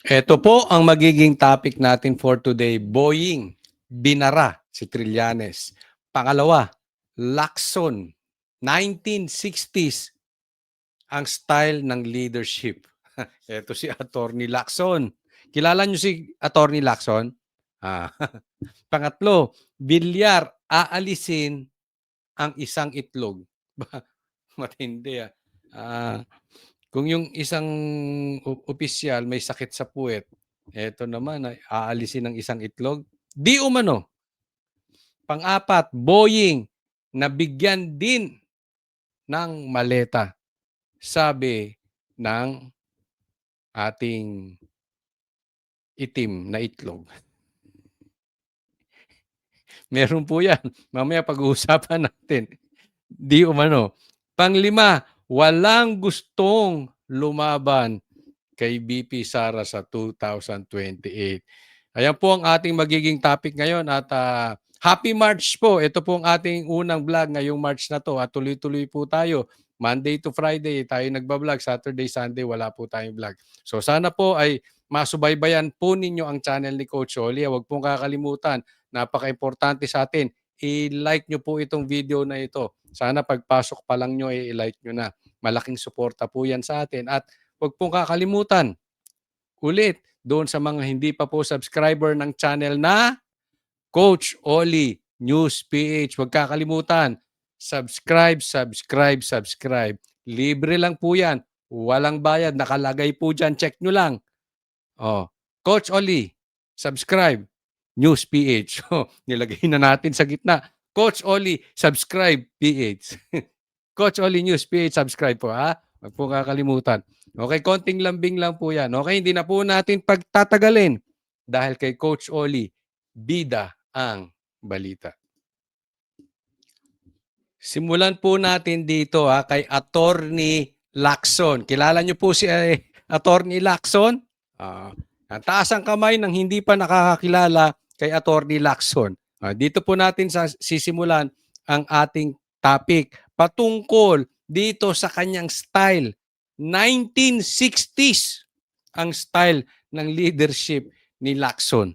Ito po ang magiging topic natin for today. Boying, binara si Trillanes. Pangalawa, Lacson, 1960s, ang style ng leadership. Ito si Attorney Lacson. Kilala niyo si Attorney Lacson? Ah. Pangatlo, bilyar, aalisin ang isang itlog. Matindi ah. Kung yung isang opisyal may sakit sa puwet, eto naman ay aalisin ng isang itlog. Di umano. Pang-apat, Boeing, nabigyan din ng maleta. Sabi ng ating itim na itlog. Meron po yan. Mamaya pag-uusapan natin. Di umano. Panglima, walang gustong lumaban kay BP Sara sa 2028. Ayan po ang ating magiging topic ngayon at Happy March po. Ito po ang ating unang vlog ngayong March na to at tuloy-tuloy po tayo. Monday to Friday tayo nagbablog, Saturday, Sunday wala po tayong vlog. So sana po ay masubaybayan po ninyo ang channel ni Coach Oli. Huwag pong kakalimutan, napaka-importante sa atin. I-like nyo po itong video na ito. Sana pagpasok pa lang nyo, i-like nyo na. Malaking suporta po yan sa atin. At huwag pong kakalimutan, ulit, doon sa mga hindi pa po subscriber ng channel na Coach Oli News PH. Huwag kakalimutan, subscribe, subscribe, subscribe. Libre lang po yan. Walang bayad. Nakalagay po dyan. Check nyo lang. Oh, Coach Oli, subscribe. News PH. Oh, nilagay na natin sa gitna. Coach Oli, subscribe PH. Coach Oli News PH, subscribe po ha. Huwag po kakalimutan. Okay, konting lambing lang po yan. Okay, hindi na po natin pagtatagalin dahil kay Coach Oli, bida ang balita. Simulan po natin dito kay Attorney Lacson. Kilala niyo po si Attorney Lacson? Taas ang kamay ng hindi pa nakakakilala kay Attorney Lacson. Dito po natin sisimulan ang ating topic patungkol dito sa kanyang style. 1960s ang style ng leadership ni Lacson.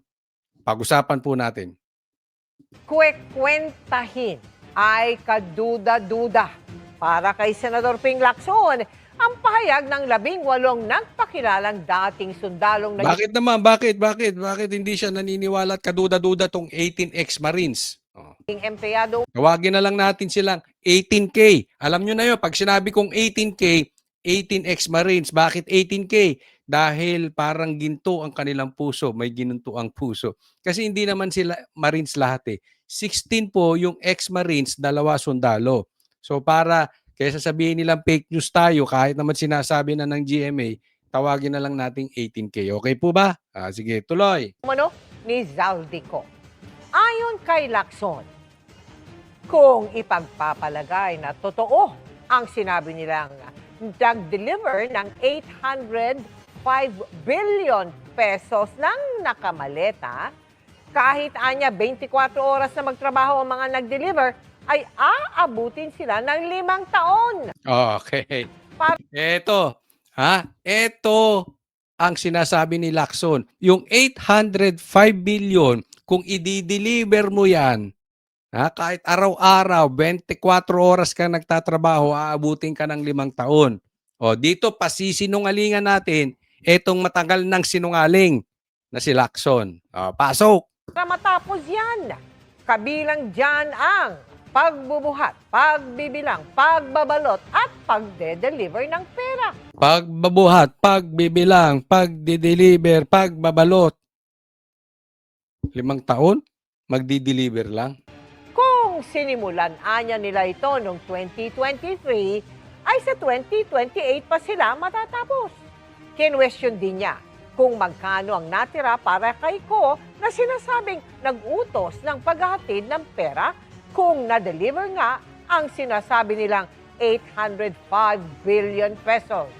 Pag-usapan po natin. Kwekwentahin ay kaduda-duda para kay Senador Ping Lacson ang pahayag ng 18 nagpakilalang dating sundalong na... Bakit naman? Bakit? Bakit hindi siya naniniwala at kaduda-duda tong 18 ex-Marines? empleyado. Tawagin na lang natin silang 18K. Alam nyo na yun, pag sinabi kong 18K, 18 ex-Marines. Bakit 18K? Dahil parang ginto ang kanilang puso, may ginunto ang puso. Kasi hindi naman sila Marines lahat eh. 16 po yung ex-Marines, 2 sundalo. So para, kaysa sabihin nilang fake news tayo, kahit naman sinasabi na ng GMA, tawagin na lang nating 18K. Okay po ba? Sige, tuloy. Ni Zaldico. Ayon kay Lacson, kung ipagpapalagay na totoo ang sinabi nilang nag-deliver ng 805 billion pesos ng nakamaleta, kahit anya 24 oras na magtrabaho ang mga nag-deliver, ay aabutin sila ng 5 taon. Okay. Eto ang sinasabi ni Lacson. Yung 805 billion, kung i-deliver mo yan, kahit araw-araw, 24 oras ka nagtatrabaho, aabutin ka ng 5 taon. O, dito pasisinungalingan natin etong matagal ng sinungaling na si Lacson. Pasok! Para matapos yan, kabilang dyan ang pagbubuhat, pagbibilang, pagbabalot at pagde-deliver ng pera. Pagbabuhat, pagbibilang, pagde-deliver, pagbabalot. 5 taon? Magdi-deliver lang? Kung sinimulan anya nila ito noong 2023, ay sa 2028 pa sila matatapos. Kinwestiyon din niya kung magkano ang natira para kay Ko na sinasabing nag-utos ng paghahatid ng pera kung na-deliver nga ang sinasabi nilang 805 billion pesos.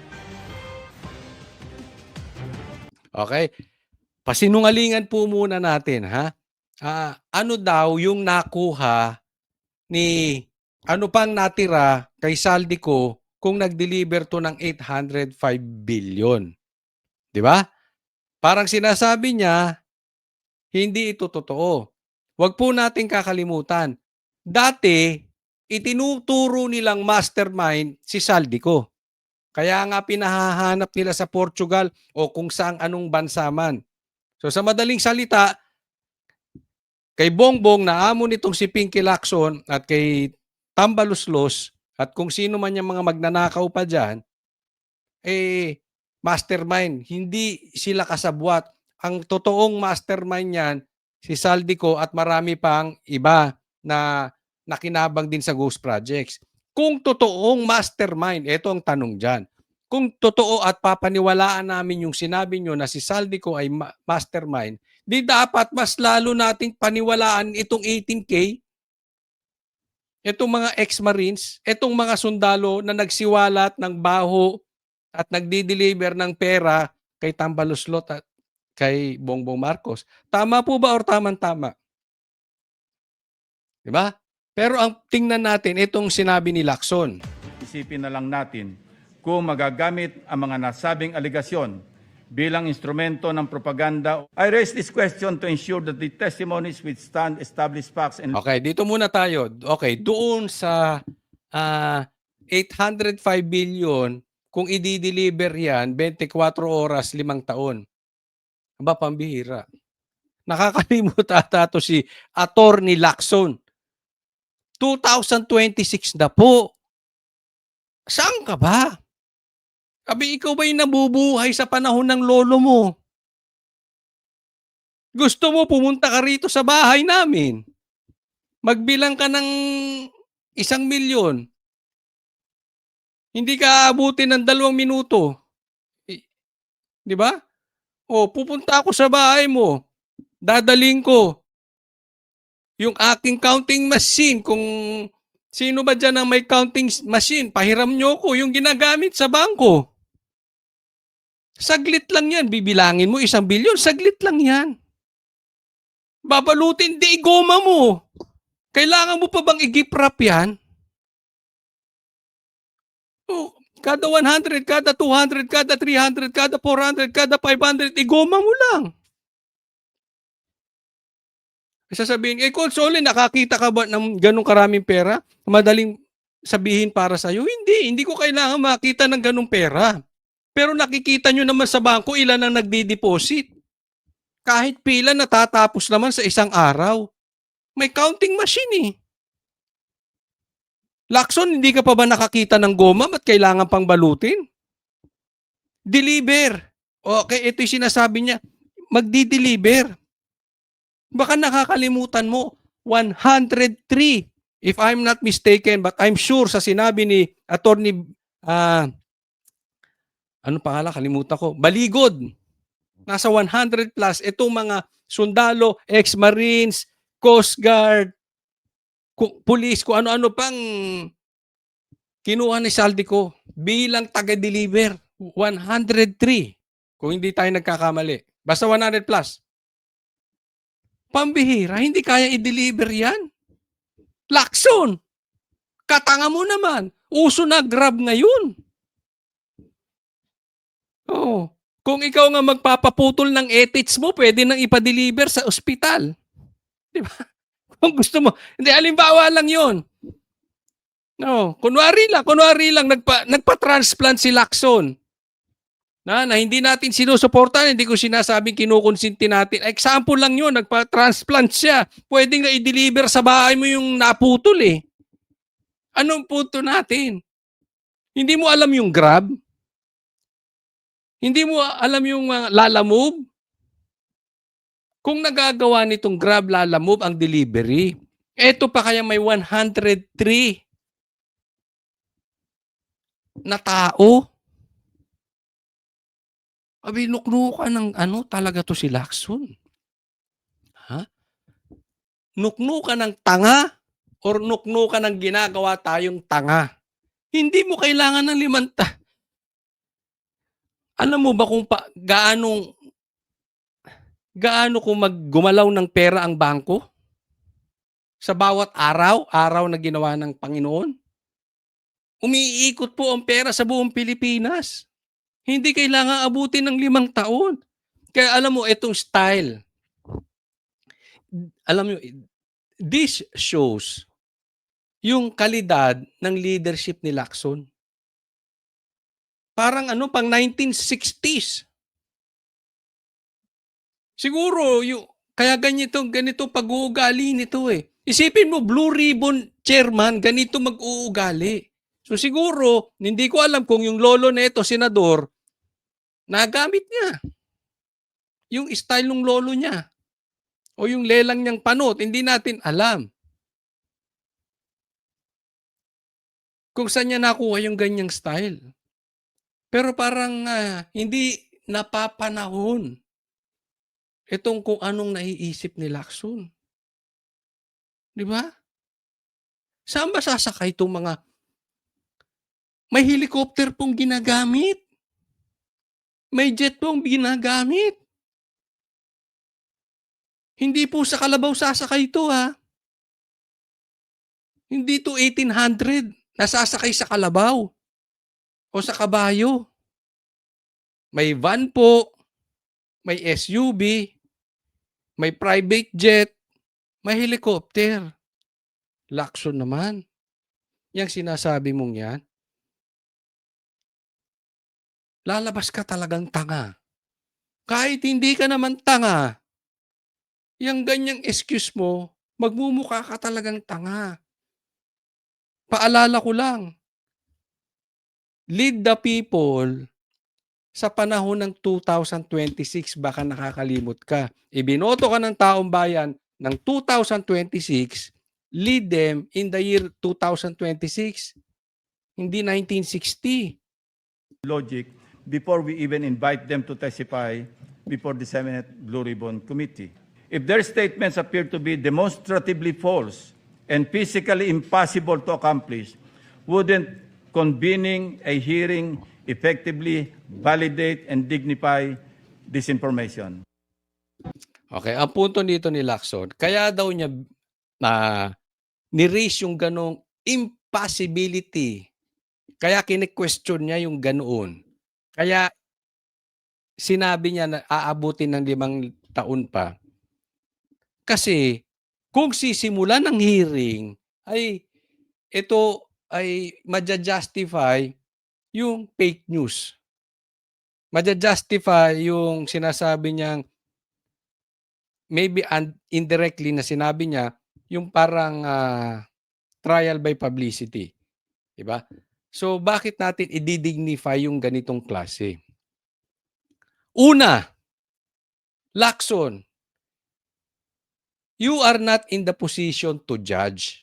Okay? Pasinungalingan po muna natin, ano daw yung nakuha ni, ano pang natira kay Saldico kung nag-deliver to ng 805 billion? Di ba? Parang sinasabi niya, hindi ito totoo. Huwag po nating kakalimutan. Dati, itinuturo nilang mastermind si Saldico. Kaya nga pinahahanap nila sa Portugal o kung saang anong bansa man. So sa madaling salita, kay Bongbong na amo nitong si Pinky Lacson at kay Tambaluslos at kung sino man yung mga magnanakaw pa dyan, mastermind. Hindi sila kasabwat. Ang totoong mastermind niyan, si Saldico at marami pang iba na nakinabang din sa ghost projects. Kung totoong mastermind, ito ang tanong dyan. Kung totoo at papaniwalaan namin yung sinabi nyo na si Saldico ay mastermind, di dapat mas lalo nating paniwalaan itong 18K, itong mga ex-marines, itong mga sundalo na nagsiwalat ng baho at nagdi-deliver ng pera kay Tambaluslot at kay Bongbong Marcos. Tama po ba or tamang-tama? Di ba? Pero ang tingnan natin, itong sinabi ni Lacson. Isipin na lang natin kung magagamit ang mga nasabing aligasyon bilang instrumento ng propaganda. I raise this question to ensure that the testimonies withstand established facts and Okay, dito muna tayo. Okay, doon sa 805 billion, kung i-deliver yan, 24 oras, 5 taon. Aba, pambihira. Nakakalimut ata to si Attorney Lacson. 2026 na po. Saan ka ba? Abi, ikaw ba'y nabubuhay sa panahon ng lolo mo? Gusto mo pumunta ka rito sa bahay namin? Magbilang ka ng 1,000,000. Hindi ka aabutin ng 2 minuto. Di ba? O, pupunta ako sa bahay mo. Dadaling ko yung aking counting machine. Kung sino ba dyan ang may counting machine, pahiram nyo ko yung ginagamit sa bangko. Saglit lang yan. Bibilangin mo 1,000,000,000. Saglit lang yan. Babalutin, di goma mo. Kailangan mo pa bang i-gift wrap yan? Oh, kada 100, kada 200, kada 300, kada 400, kada 500, igoma mo lang. Sasabihin, Console, nakakita ka ba ng ganong karaming pera? Madaling sabihin para sa'yo? Hindi ko kailangan makita ng ganong pera. Pero nakikita nyo naman sa bangko ilan ang nagdi-deposit. Kahit pila natatapos naman sa isang araw. May counting machine eh. Lacson, hindi ka pa ba nakakita ng goma? Ba't kailangan pang balutin? Deliver. Okay, ito yung sinasabi niya. Magdi-deliver. Baka nakakalimutan mo, 103. If I'm not mistaken, but I'm sure sa sinabi ni Attorney, ano pangalan? Kalimutan ko. Baligod. Nasa 100 plus. Itong mga sundalo, ex-marines, Coast Guard, police, kung ano-ano pang kinuha ni Saldico bilang taga-deliver. 103. Kung hindi tayo nagkakamali. Basta 100 plus. Pambihira, hindi kaya i-deliver yan. Lacson, katanga mo naman. Uso na Grab ngayon. Oh, kung ikaw nga magpapaputol ng ethics mo, pwede nang ipa-deliver sa ospital. Di ba? Kung gusto mo. Hindi, halimbawa lang yun. No, kunwari lang nagpa-transplant si Lacson. Na hindi natin sinusuportahan, hindi ko sinasabing kinukonsinti natin. Example lang yun, nagpa-transplant siya. Pwede nga i-deliver sa bahay mo yung naputol eh. Anong punto natin? Hindi mo alam yung Grab? Hindi mo alam yung Lala Move? Kung nagagawa nitong Grab, Lala Move ang delivery, eto pa kaya may 103 na tao? Abi, nuknukan ng talaga to si Lacson. Ha? Nuknukan ng tanga or nuknukan ng ginagawa tayong tanga. Hindi mo kailangan ng 5. Alam mo ba kung gaano kung maggumalaw ng pera ang bangko? Sa bawat araw na ginawa ng Panginoon? Umiikot po ang pera sa buong Pilipinas. Hindi kailangan abutin ng 5 taon. Kaya alam mo itong style, alam mo, this shows yung kalidad ng leadership ni Lacson. Parang ano, pang 1960s. Siguro kaya ganito pag-uugali nito eh. Isipin mo, Blue Ribbon Chairman, ganito mag-uugali. So siguro, hindi ko alam kung yung lolo na ito, senador, nagamit niya yung style ng lolo niya o yung lelang niyang panot, hindi natin alam. Kung saan niya nakuha yung ganyang style. Pero parang hindi napapanahon itong kung anong naiisip ni Lacson. Di ba? Saan ba sasakay itong mga may helicopter pong ginagamit? May jet pong ginagamit? Hindi po sa kalabaw sasakay ito ha. Hindi to 1800 nasasakay sa kalabaw o sa kabayo. May van po, may SUV, may private jet, may helicopter. Lacson naman. Yang sinasabi mong yan, lalabas ka talagang tanga. Kahit hindi ka naman tanga, yung ganyang excuse mo, magmumukha ka talagang tanga. Paalala ko lang, lead the people sa panahon ng 2026, baka nakakalimot ka. Ibinoto ka ng taong bayan ng 2026, lead them in the year 2026, hindi 1960. Logic before we even invite them to testify before the Senate Blue Ribbon Committee. If their statements appear to be demonstratively false and physically impossible to accomplish, wouldn't convening a hearing effectively validate and dignify this information? Okay, ang punto dito ni Lacson, kaya daw niya ni-raise yung ganong impossibility. Kaya kine-question niya yung ganoon. Kaya sinabi niya na aabutin ng 5 taon pa. Kasi kung sisimulan ng hearing, ay ito ay maja-justify yung fake news. Maja-justify yung sinasabi niyang maybe indirectly na sinabi niya yung parang trial by publicity. Diba? So bakit natin i-dignify yung ganitong klase? Una, Lacson, you are not in the position to judge.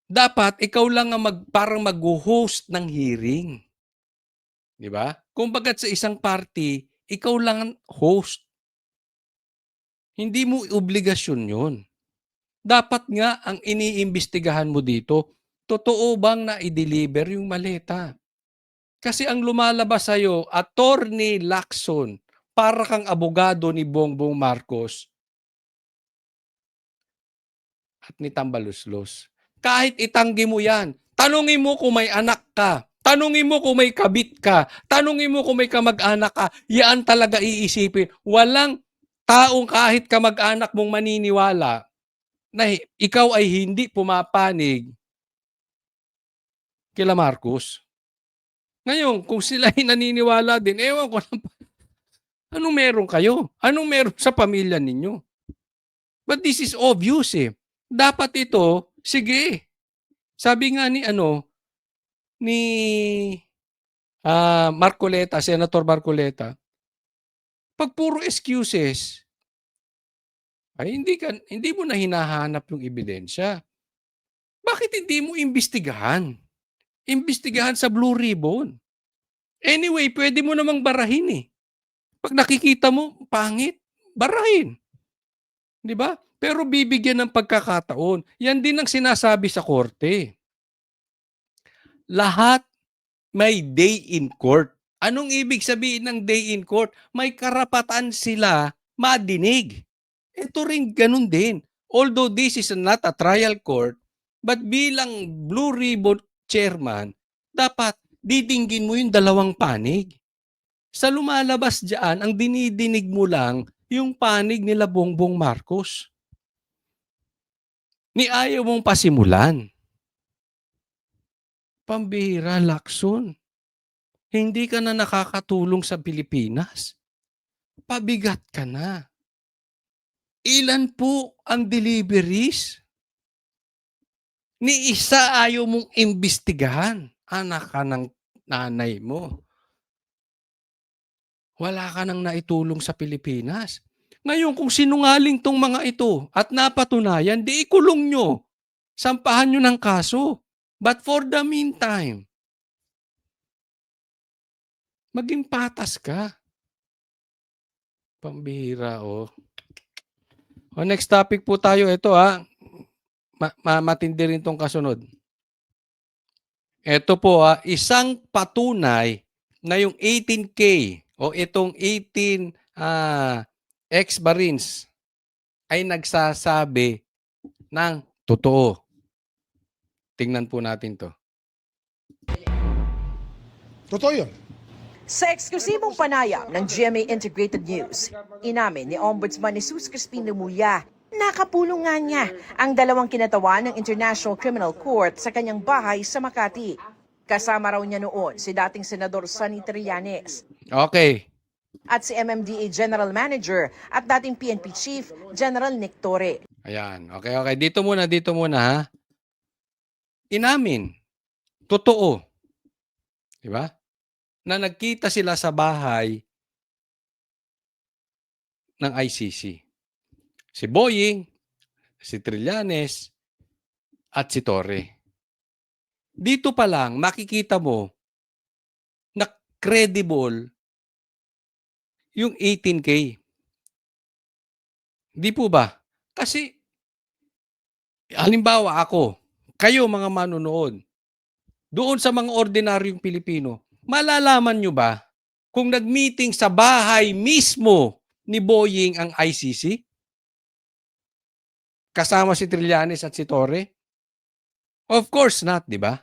Dapat ikaw lang ang parang mag-host ng hearing. Di ba? Kung bagat sa isang party, ikaw lang ang host. Hindi mo obligasyon yun. Dapat nga ang iniimbestigahan mo dito, totoo bang na-deliver yung maleta? Kasi ang lumalabas sa'yo, Attorney Lacson, para kang abogado ni Bongbong Marcos at ni Tambaluslos. Kahit itanggi mo yan, tanungin mo kung may anak ka, tanungin mo kung may kabit ka, tanungin mo kung may kamag-anak ka, yan talaga iisipin. Walang taong kahit kamag-anak mong maniniwala na ikaw ay hindi pumapanig kila Marcos. Ngayon, kung sila ay naniniwala din, ewan ko lang, anong meron kayo? Anong meron sa pamilya ninyo? But this is obvious eh. Dapat ito, sige. Sabi nga ni Marcoleta, Senator Marcoleta, pag puro excuses, ay hindi mo na hinahanap yung ebidensya. Bakit hindi mo imbestigahan? Imbestigahan sa Blue Ribbon. Anyway, pwede mo namang barahin eh. Pag nakikita mo, pangit, barahin. Di ba? Pero bibigyan ng pagkakataon. Yan din ang sinasabi sa korte. Lahat may day in court. Anong ibig sabihin ng day in court? May karapatan sila madinig. Ito rin ganun din. Although this is not a trial court, but bilang Blue Ribbon chairman, dapat didinggin mo yung 2 panig. Sa lumalabas diyan, ang dinidinig mo lang yung panig nila Bongbong Marcos. Ni ayaw mong pasimulan. Pambihira, Lacson. Hindi ka na nakakatulong sa Pilipinas. Pabigat ka na. Ilan po ang deliveries? Ni isa ayaw mong imbestigahan. Anak ka ng nanay mo. Wala ka nang naitulong sa Pilipinas. Ngayon, kung sinungaling tong mga ito at napatunayan, di ikulong nyo. Sampahan nyo ng kaso. But for the meantime, maging patas ka. Pambihira, oh. O, next topic po tayo. Ito, matindi rin tong kasunod. Ito po, isang patunay na yung 18K o itong 18 ex-Marines ay nagsasabi ng totoo. Tingnan po natin to. Totoo yun. Sa eksklusibong panayam ng GMA Integrated News, inamin ni Ombudsman Jesus Crispin Remulla, nakapulong nga niya ang dalawang kinatawan ng International Criminal Court sa kanyang bahay sa Makati. Kasama raw niya noon si dating Senador Sonny Trillanes Okay. at si MMDA General Manager at dating PNP Chief General Nick Torre. Ayan. Okay. Dito muna, ha. Inamin. Totoo. Diba? Na nagkita sila sa bahay ng ICC. Si Boying, si Trillanes, at si Torre. Dito pa lang, makikita mo na credible yung 18K. Di po ba? Kasi, halimbawa ako, kayo mga manunood, doon sa mga ordinaryong Pilipino, malalaman nyo ba kung nag-meeting sa bahay mismo ni Boying ang ICC? Kasama si Trillanes at si Torre? Of course not, di ba?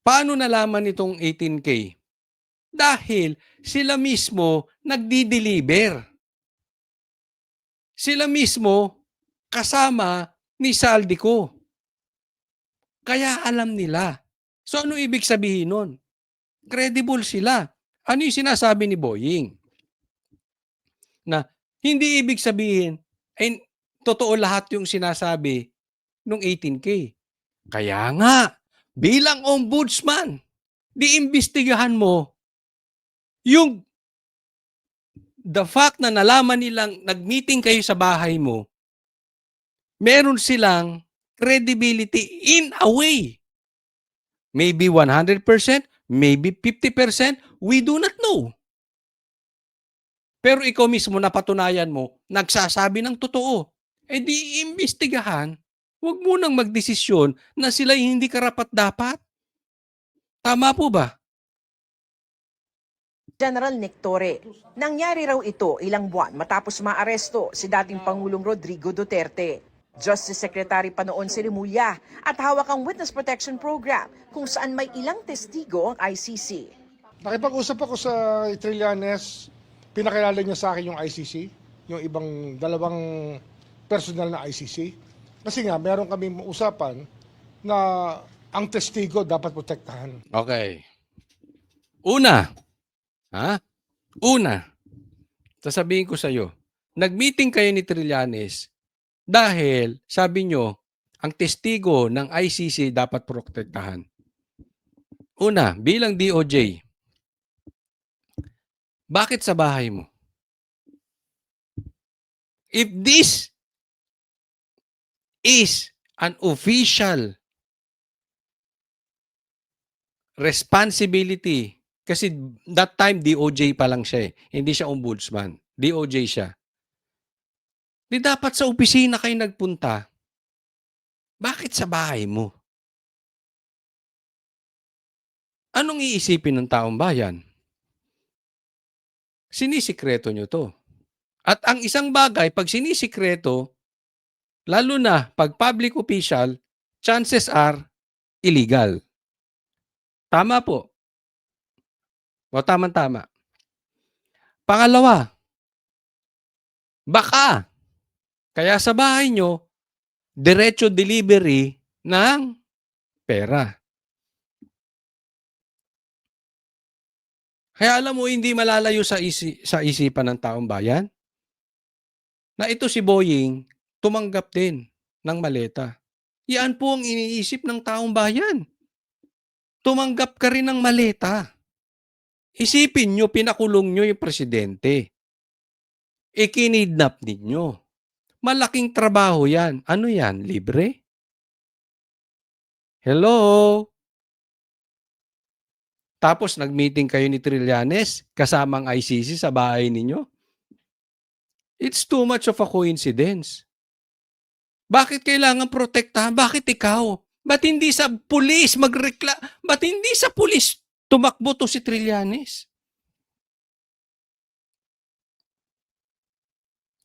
Paano nalaman itong 18K? Dahil sila mismo nagdi-deliver. Sila mismo kasama ni Saldico. Kaya alam nila. So ano ibig sabihin nun? Credible sila. Ano yung sinasabi ni Boying? Na hindi ibig sabihin ay totoo lahat yung sinasabi ng 18K. Kaya nga, bilang ombudsman, diimbestigahan mo yung the fact na nalaman nilang nag-meeting kayo sa bahay mo, meron silang credibility in a way. Maybe 100%, maybe 50%, we do not know. Pero ikaw mismo napatunayan mo, nagsasabi ng totoo. Eh di imbestigahan, huwag mo nang magdesisyon na sila'y hindi karapat-dapat. Tama po ba? General Nick Torre. Nangyari raw ito ilang buwan matapos maaresto si dating Pangulong Rodrigo Duterte. Justice Secretary pa noon si Remulla at hawak ang Witness Protection Program kung saan may ilang testigo ang ICC. Nakipag-usap ako sa Trillanes, pinakilala niya sa akin yung ICC, yung ibang dalawang personal na ICC. Kasi nga, meron kaming usapan na ang testigo dapat protektahan. Okay. Una, sasabihin ko sa iyo, nag-meeting kayo ni Trillanes dahil, sabi nyo, ang testigo ng ICC dapat protektahan. Una, bilang DOJ, bakit sa bahay mo? If this is an official responsibility, kasi that time DOJ pa lang siya hindi siya ombudsman, DOJ siya. Di dapat sa opisina kayo nagpunta. Bakit sa bahay mo? Anong iisipin ng taong bayan? Sinisikreto nyo to. At ang isang bagay, pag sinisikreto, lalo na pag public official, chances are illegal. Tama po. O tama-tama. Pangalawa, baka, kaya sa bahay nyo, diretso delivery ng pera. Kaya alam mo, hindi malalayo sa isipan ng taong bayan na ito si Boying tumanggap din ng maleta. Yan po ang iniisip ng taong bayan. Tumanggap ka rin ng maleta. Isipin nyo, pinakulong nyo yung presidente. Ikinidnap ninyo. Malaking trabaho yan. Ano yan? Libre? Hello? Tapos nag-meeting kayo ni Trillanes kasamang ICC sa bahay ninyo? It's too much of a coincidence. Bakit kailangan protektahan? Bakit ikaw? Ba't hindi sa pulis Ba't hindi sa pulis tumakbo to si Trillanes?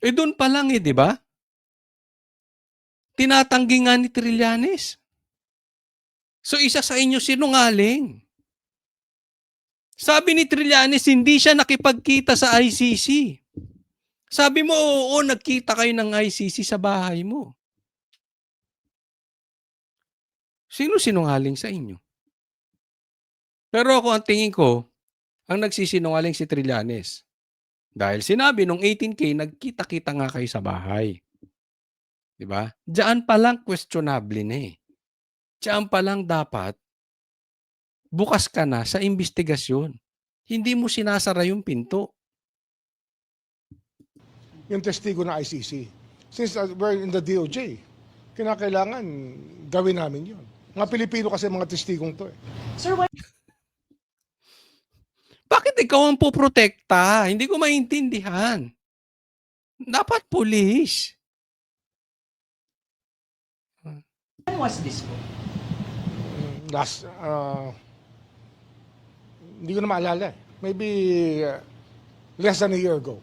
Doon pa lang di ba? Tinatanggi nga ni Trillanes. So isa sa inyo sinungaling. Sabi ni Trillanes, hindi siya nakipagkita sa ICC. Sabi mo, oo, nagkita kayo ng ICC sa bahay mo. Sino sinungaling sa inyo? Pero ako, ang tingin ko, ang nagsisinungaling si Trillanes. Dahil sinabi nung 18K, nagkita-kita nga kayo sa bahay. Diba? Diyan pa lang questionable na eh. Diyan pa lang dapat bukas ka na sa investigasyon. Hindi mo sinasara yung pinto. Yung testigo ng ICC. Since we're in the DOJ, kinakailangan gawin namin yun. Mga Pilipino kasi mga testigong to eh. Sir, what Bakit ikaw ang poprotekta? Hindi ko maintindihan. Dapat pulis. was this po? Last, hindi ko na maalala eh. Maybe less than a year ago.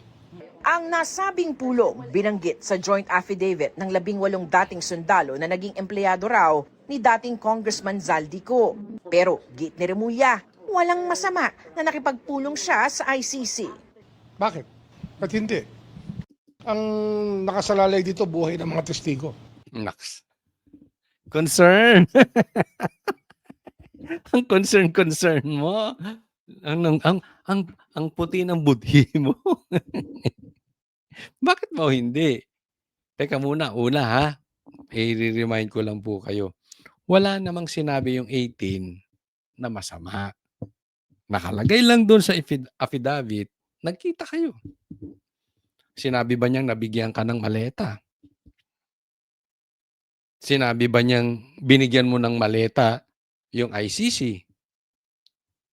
Ang nasabing pulong binanggit sa joint affidavit ng 18 dating sundalo na naging empleyado raw ni dating Congressman Zaldico. Pero git ni Remulla, walang masama na nakipagpulong siya sa ICC. Bakit? Ba't hindi? Ang nakasalalay dito, buhay ng mga testigo. Naks. Concern. Ang concern mo. Ang puti ng budhi mo. Bakit mo hindi? Teka muna, una ha. I-remind ko lang po kayo. Wala namang sinabi yung 18 na masama. Nakalagay lang doon sa affidavit, nagkita kayo. Sinabi ba niyang nabigyan ka ng maleta? Sinabi ba niyang binigyan mo ng maleta yung ICC?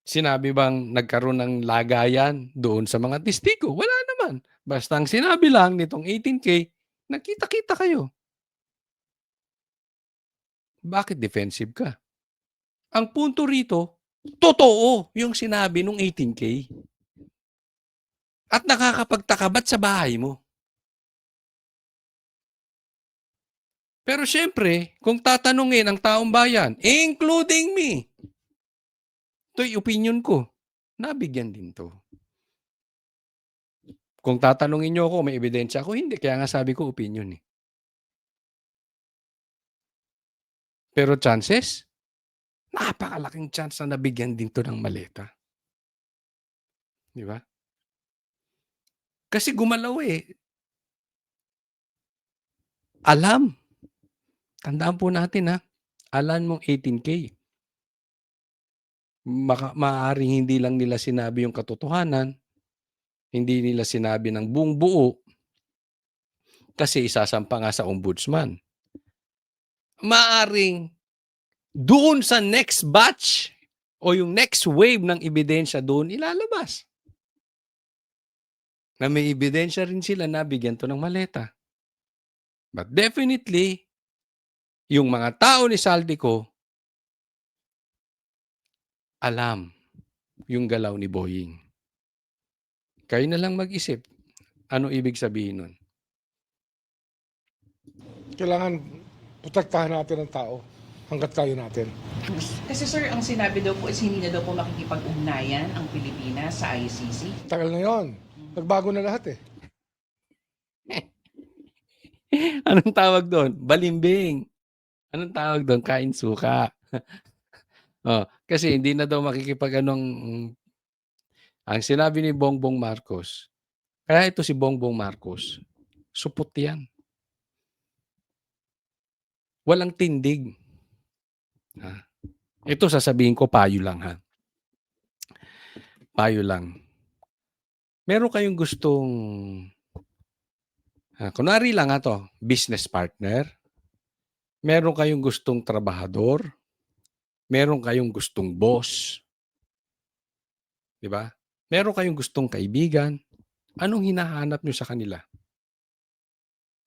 Sinabi bang nagkaroon ng lagayan doon sa mga testigo? Wala naman. Basta ang sinabi lang nitong 18K, nagkita-kita kayo. Bakit defensive ka? Ang punto rito, totoo yung sinabi nung 18K. At nakakapagtaka ba't sa bahay mo? Pero syempre, kung tatanungin ang taong bayan, including me, ito'y opinion ko, nabigyan din to. Kung tatanungin nyo ako, may ebidensya ako, hindi. Kaya nga sabi ko, opinion eh. Pero chances, napakalaking chance na nabigyan din to ng maleta. Di ba? Kasi gumalaw eh. Alam. Tandaan po natin ha. Alam mong 18K. Maaaring hindi lang nila sinabi yung katotohanan. Hindi nila sinabi ng buong buo. Kasi isasampa nga sa ombudsman. Maaaring doon sa next batch o yung next wave ng ebidensya doon ilalabas. Na may ebidensya rin sila na bigyan to ng maleta. But definitely, yung mga tao ni Zaldico, alam yung galaw ni Boying. Kayo na lang mag-isip. Ano ibig sabihin nun? Kailangan protektahan natin ang tao. hanggat kaya natin. Kasi sir, ang sinabi daw po is hindi na daw po makikipag-ugnayan ang Pilipinas sa ICC. Tagal na yon. Nagbago na lahat eh. Anong tawag doon? Balimbing. Anong tawag doon? Kain suka. Kasi hindi na daw makikipag-anong ang sinabi ni Bongbong Marcos. Kaya ito si Bongbong Marcos, supot yan. Walang tindig. Ito sasabihin ko, payo lang ha. Payo lang. Meron kayong gustong, kunwari lang to, business partner. Meron kayong gustong trabahador. Meron kayong gustong boss. Di ba? Meron kayong gustong kaibigan. Anong hinahanap nyo sa kanila?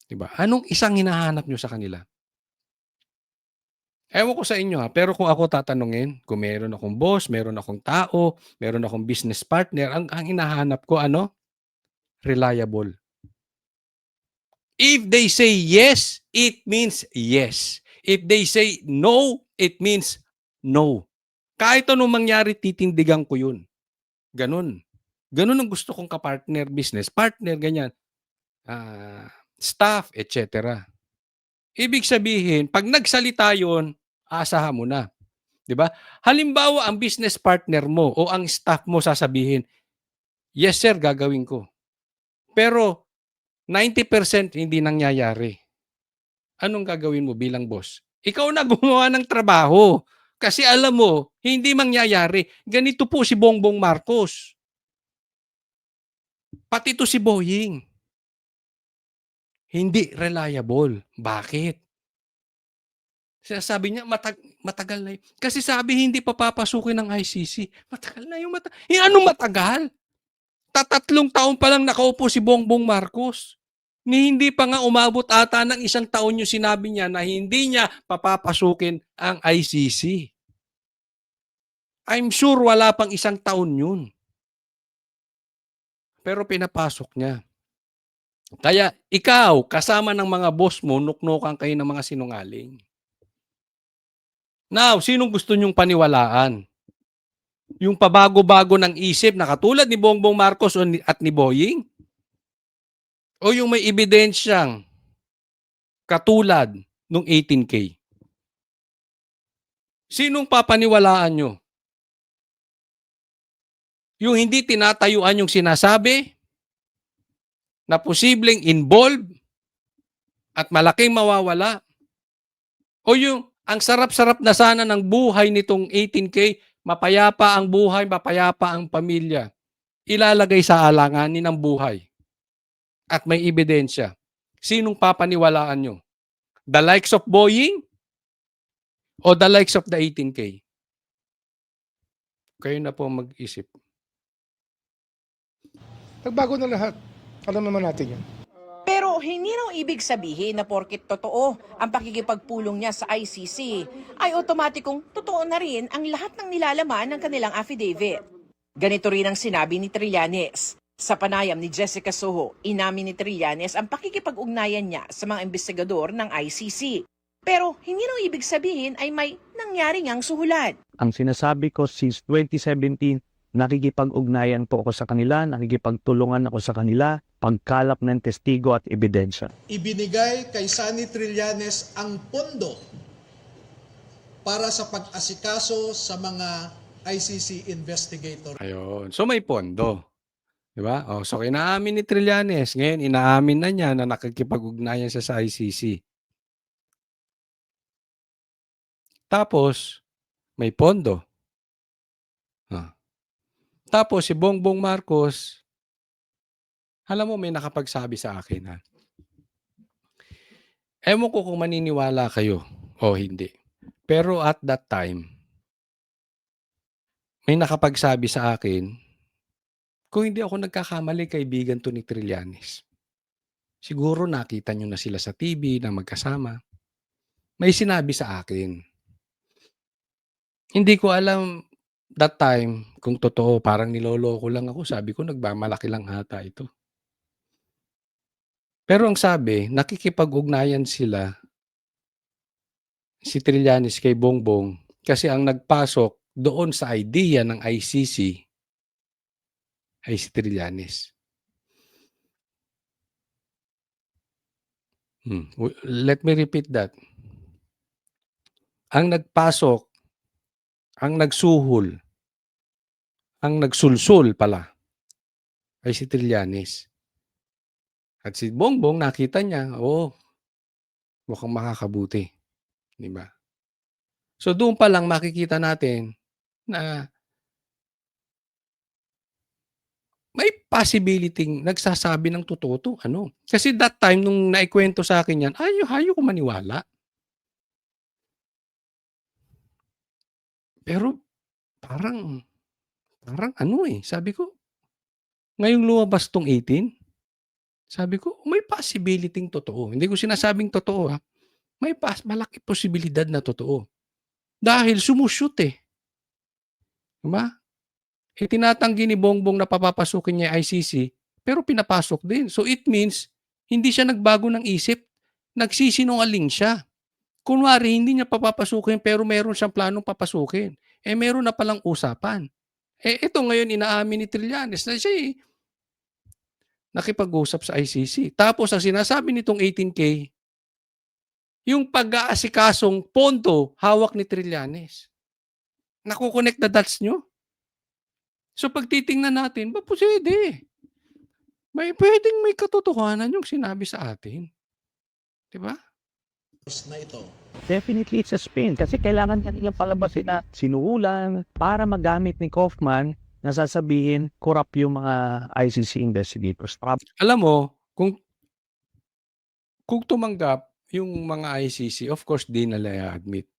Di ba? Anong isang hinahanap nyo sa kanila? Ewan ko sa inyo pero kung ako tatanungin, kung meron akong boss, meron akong tao, meron akong business partner, ang hinahanap ko reliable. If they say yes, it means yes. If they say no, it means no. Kahit anong mangyari, titindigan ko yun. Ganun. Ganun ang gusto kong kapartner, business partner, ganyan. Staff, etc. Ibig sabihin, pag nagsalita yun, asahan mo na. 'Di ba? Halimbawa, ang business partner mo o ang staff mo sasabihin, yes sir, gagawin ko. Pero 90% hindi nangyayari. Anong gagawin mo bilang boss? Ikaw na gumawa ng trabaho. Kasi alam mo, hindi mangyayari. Ganito po si Bongbong Marcos. Pati to si Boying. Hindi reliable. Bakit? Sabi niya, matagal na yun. Kasi sabi, hindi pa papasukin ng ICC. Matagal na yung anong matagal? 3 taon pa lang nakaupo si Bongbong Marcos. Hindi pa nga umabot ata ng 1 taon yung sinabi niya na hindi niya papapasukin ang ICC. I'm sure wala pang 1 taon yun. Pero pinapasok niya. Kaya ikaw, kasama ng mga boss mo, nuknukan kayo ng mga sinungaling. Now, sinong gusto nyong paniwalaan? Yung pabago-bago ng isip na katulad ni Bongbong Marcos at ni Boying? O yung may ebidensyang katulad nung 18K? Sinong papaniwalaan nyo? Yung hindi tinatayuan yung sinasabi na posibleng involved at malaking mawawala? O yung ang sarap-sarap na sana ng buhay nitong 18K, mapayapa ang buhay, mapayapa ang pamilya, ilalagay sa alanganin ng buhay at may ebidensya. Sinong papaniwalaan nyo? The likes of Boying o the likes of the 18K? Kayo na po mag-isip. Nagbago na lahat. Alam naman natin yan. Pero hindi raw ibig sabihin na porket totoo ang pakikipagpulong niya sa ICC ay otomatikong totoo na rin ang lahat ng nilalaman ng kanilang affidavit. Ganito rin ang sinabi ni Trillanes. Sa panayam ni Jessica Soho, inamin ni Trillanes ang pakikipag-ugnayan niya sa mga investigador ng ICC. Pero hindi raw ibig sabihin ay may nangyari ngang suhulan. Ang sinasabi ko since 2017, nakikipag-ugnayan po ako sa kanila, nakikipagtulungan ako sa kanila, pagkalap ng testigo at ebidensya. Ibinigay kay Sunny Trillanes ang pondo para sa pag-asikaso sa mga ICC investigator. Ayun. So may pondo. Diba? So inaamin ni Trillanes. Ngayon, inaamin na niya na nakikipag-ugnayan siya sa ICC. Tapos, may pondo. Tapos, si Bongbong Marcos, alam mo, may nakapagsabi sa akin. Ewan ko kung maniniwala kayo o hindi. Pero at that time, may nakapagsabi sa akin, kung hindi ako nagkakamali, kaibigan to ni Trillanes. Siguro nakita nyo na sila sa TV na magkasama. May sinabi sa akin. Hindi ko alam that time kung totoo, parang niloloko lang ako. Sabi ko, nagmamalaki lang hata ito. Pero ang sabi, nakikipag-ugnayan sila si Trillanes kay Bongbong kasi ang nagpasok doon sa idea ng ICC ay si Trillanes. Let me repeat that. Ang nagpasok, ang nagsuhol, ang nagsulsul pala ay si Trillanes. At si Bongbong nakita niya, mukhang makakabuti. Di ba? So doon pa lang makikita natin na may possibility nagsasabi ng totoo to. Kasi that time nung naikwento sa akin yan, ayaw ko maniwala. Pero parang sabi ko, ngayong lumabas tong 18, sabi ko, may possibility totoo. Hindi ko sinasabing totoo, ha. May malaki posibilidad na totoo. Dahil sumushoot Diba? Tinatanggi ni Bongbong na papapasukin niya ICC, pero pinapasok din. So it means, hindi siya nagbago ng isip. Nagsisinungaling siya. Kunwari, hindi niya papapasukin, pero meron siyang planong papasukin. Meron na palang usapan. Ito ngayon inaamin ni Trillanes na siya nakipag-usap sa ICC. Tapos ang sinasabi nitong 18K, yung pag-aasikasong pondo, hawak ni Trillanes. Nakukonect the dots nyo? So pag titingnan natin, pwede. Pwedeng may katotohanan yung sinabi sa atin. Diba? na ito. Definitely it's a spin kasi kailangan niya palabasin na sinuulan para magamit ni Kaufman na sasabihin corrupt yung mga ICC investigators. Alam mo, kung tumanggap yung mga ICC, of course, di nila admit.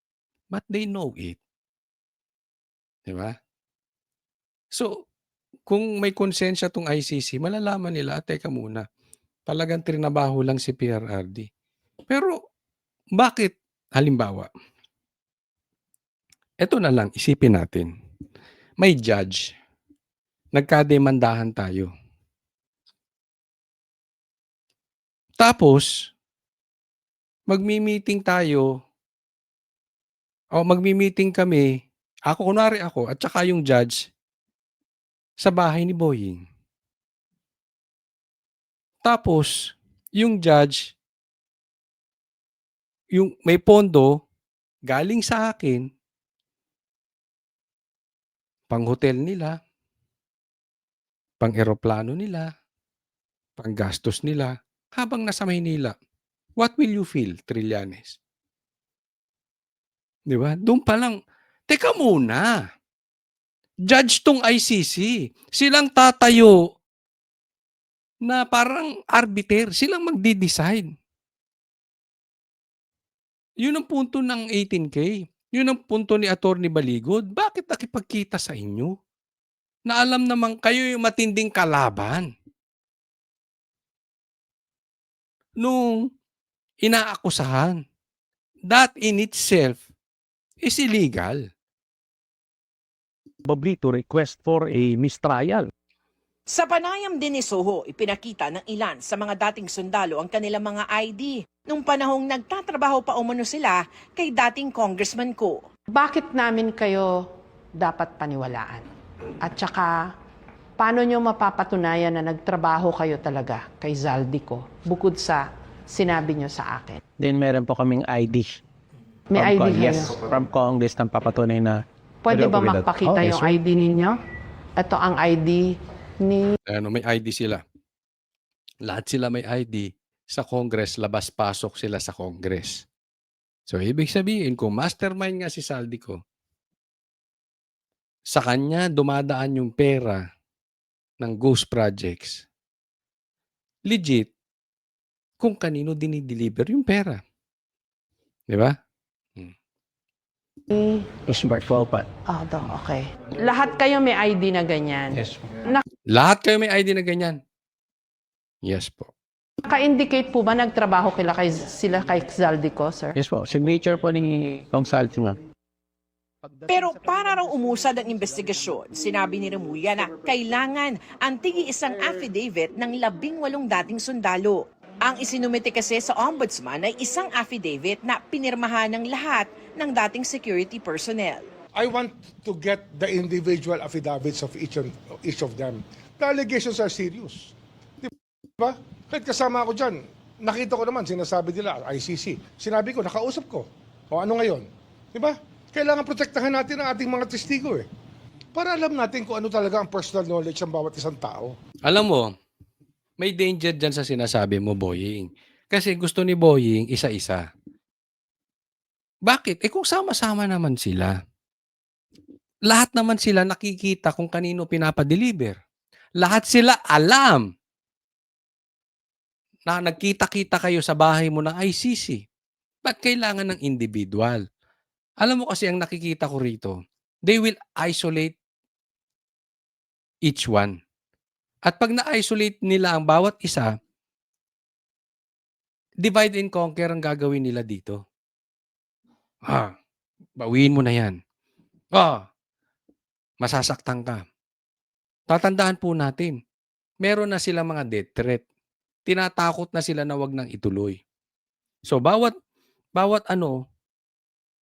But they know it. Diba? So, kung may konsensya tong ICC, malalaman nila, teka muna, talagang trinabaho lang si PRRD. Pero, bakit? Halimbawa, eto na lang, isipin natin. May judge. Nagkademandahan tayo. Tapos, magmi-meeting tayo, o magmi-meeting kami, kunwari ako, at saka yung judge, sa bahay ni Boying. Tapos, yung judge, yung may pondo, galing sa akin, pang hotel nila, pang eroplano nila, pang gastos nila, habang nasa Maynila. What will you feel, Trillanes? Di ba? Doon pa lang, teka muna. Judge tong ICC. Silang tatayo na parang arbiter. Silang magdi-decide. Yun ang punto ng 18K. Yun ang punto ni Atty. Baligod. Bakit nakipagkita sa inyo? Na alam naman kayo yung matinding kalaban. Nung inaakusahan. That in itself is illegal. Probably to request for a mistrial. Sa panayam din ni Soho, ipinakita ng ilan sa mga dating sundalo ang kanilang mga ID nung panahong nagtatrabaho pa umano sila kay dating Congressman Ko. Bakit namin kayo dapat paniwalaan? At saka, paano nyo mapapatunayan na nagtrabaho kayo talaga kay Zaldico bukod sa sinabi nyo sa akin? Then meron po kaming ID. May ID kayo? Yes, from Congress na papatunay na. Pwede ba with that? magpakita Yes, yung sir. ID ninyo? Ito ang ID ni... May ID sila. Lahat sila may ID. Sa Congress, labas-pasok sila sa Congress. So, ibig sabihin, kung mastermind nga si Zaldico, sa kanya dumadaan yung pera ng ghost projects, legit, kung kanino dinideliver yung pera. Di ba? Smart Walpat. okay. Lahat kayo may ID na ganyan. Yes. Lahat kayo may ID na ganyan. Yes po. Naka-indicate po ba nagtrabaho sila kay Zaldico, sir? Yes po. Signature po ni Kong Saltima. Pero para raw umusad ang investigasyon, sinabi ni Remulla na kailangan ang tigi isang affidavit ng 18 dating sundalo. Ang isinumite kasi sa ombudsman ay isang affidavit na pinirmahan ng lahat ng dating security personnel. I want to get the individual affidavits of each of them. The allegations are serious. Di ba? Kahit kasama ako dyan, nakita ko naman, sinasabi nila, ICC. Sinabi ko, nakausap ko. O ano ngayon? Di ba? Kailangan protektahan natin ang ating mga testigo eh. Para alam natin kung ano talaga ang personal knowledge ng bawat isang tao. Alam mo, may danger dyan sa sinasabi mo, Boying. Kasi gusto ni Boying isa-isa. Bakit? Kung sama-sama naman sila. Lahat naman sila nakikita kung kanino pinapadeliver. Lahat sila alam na nagkita-kita kayo sa bahay mo ng ICC. Ba't kailangan ng individual? Alam mo kasi ang nakikita ko rito, they will isolate each one. At pag na-isolate nila ang bawat isa, divide and conquer ang gagawin nila dito. Bawiin mo na yan. Masasaktan ka. Tatandaan po natin, meron na silang mga death threat. Tinatakot na sila na wag nang ituloy. So bawat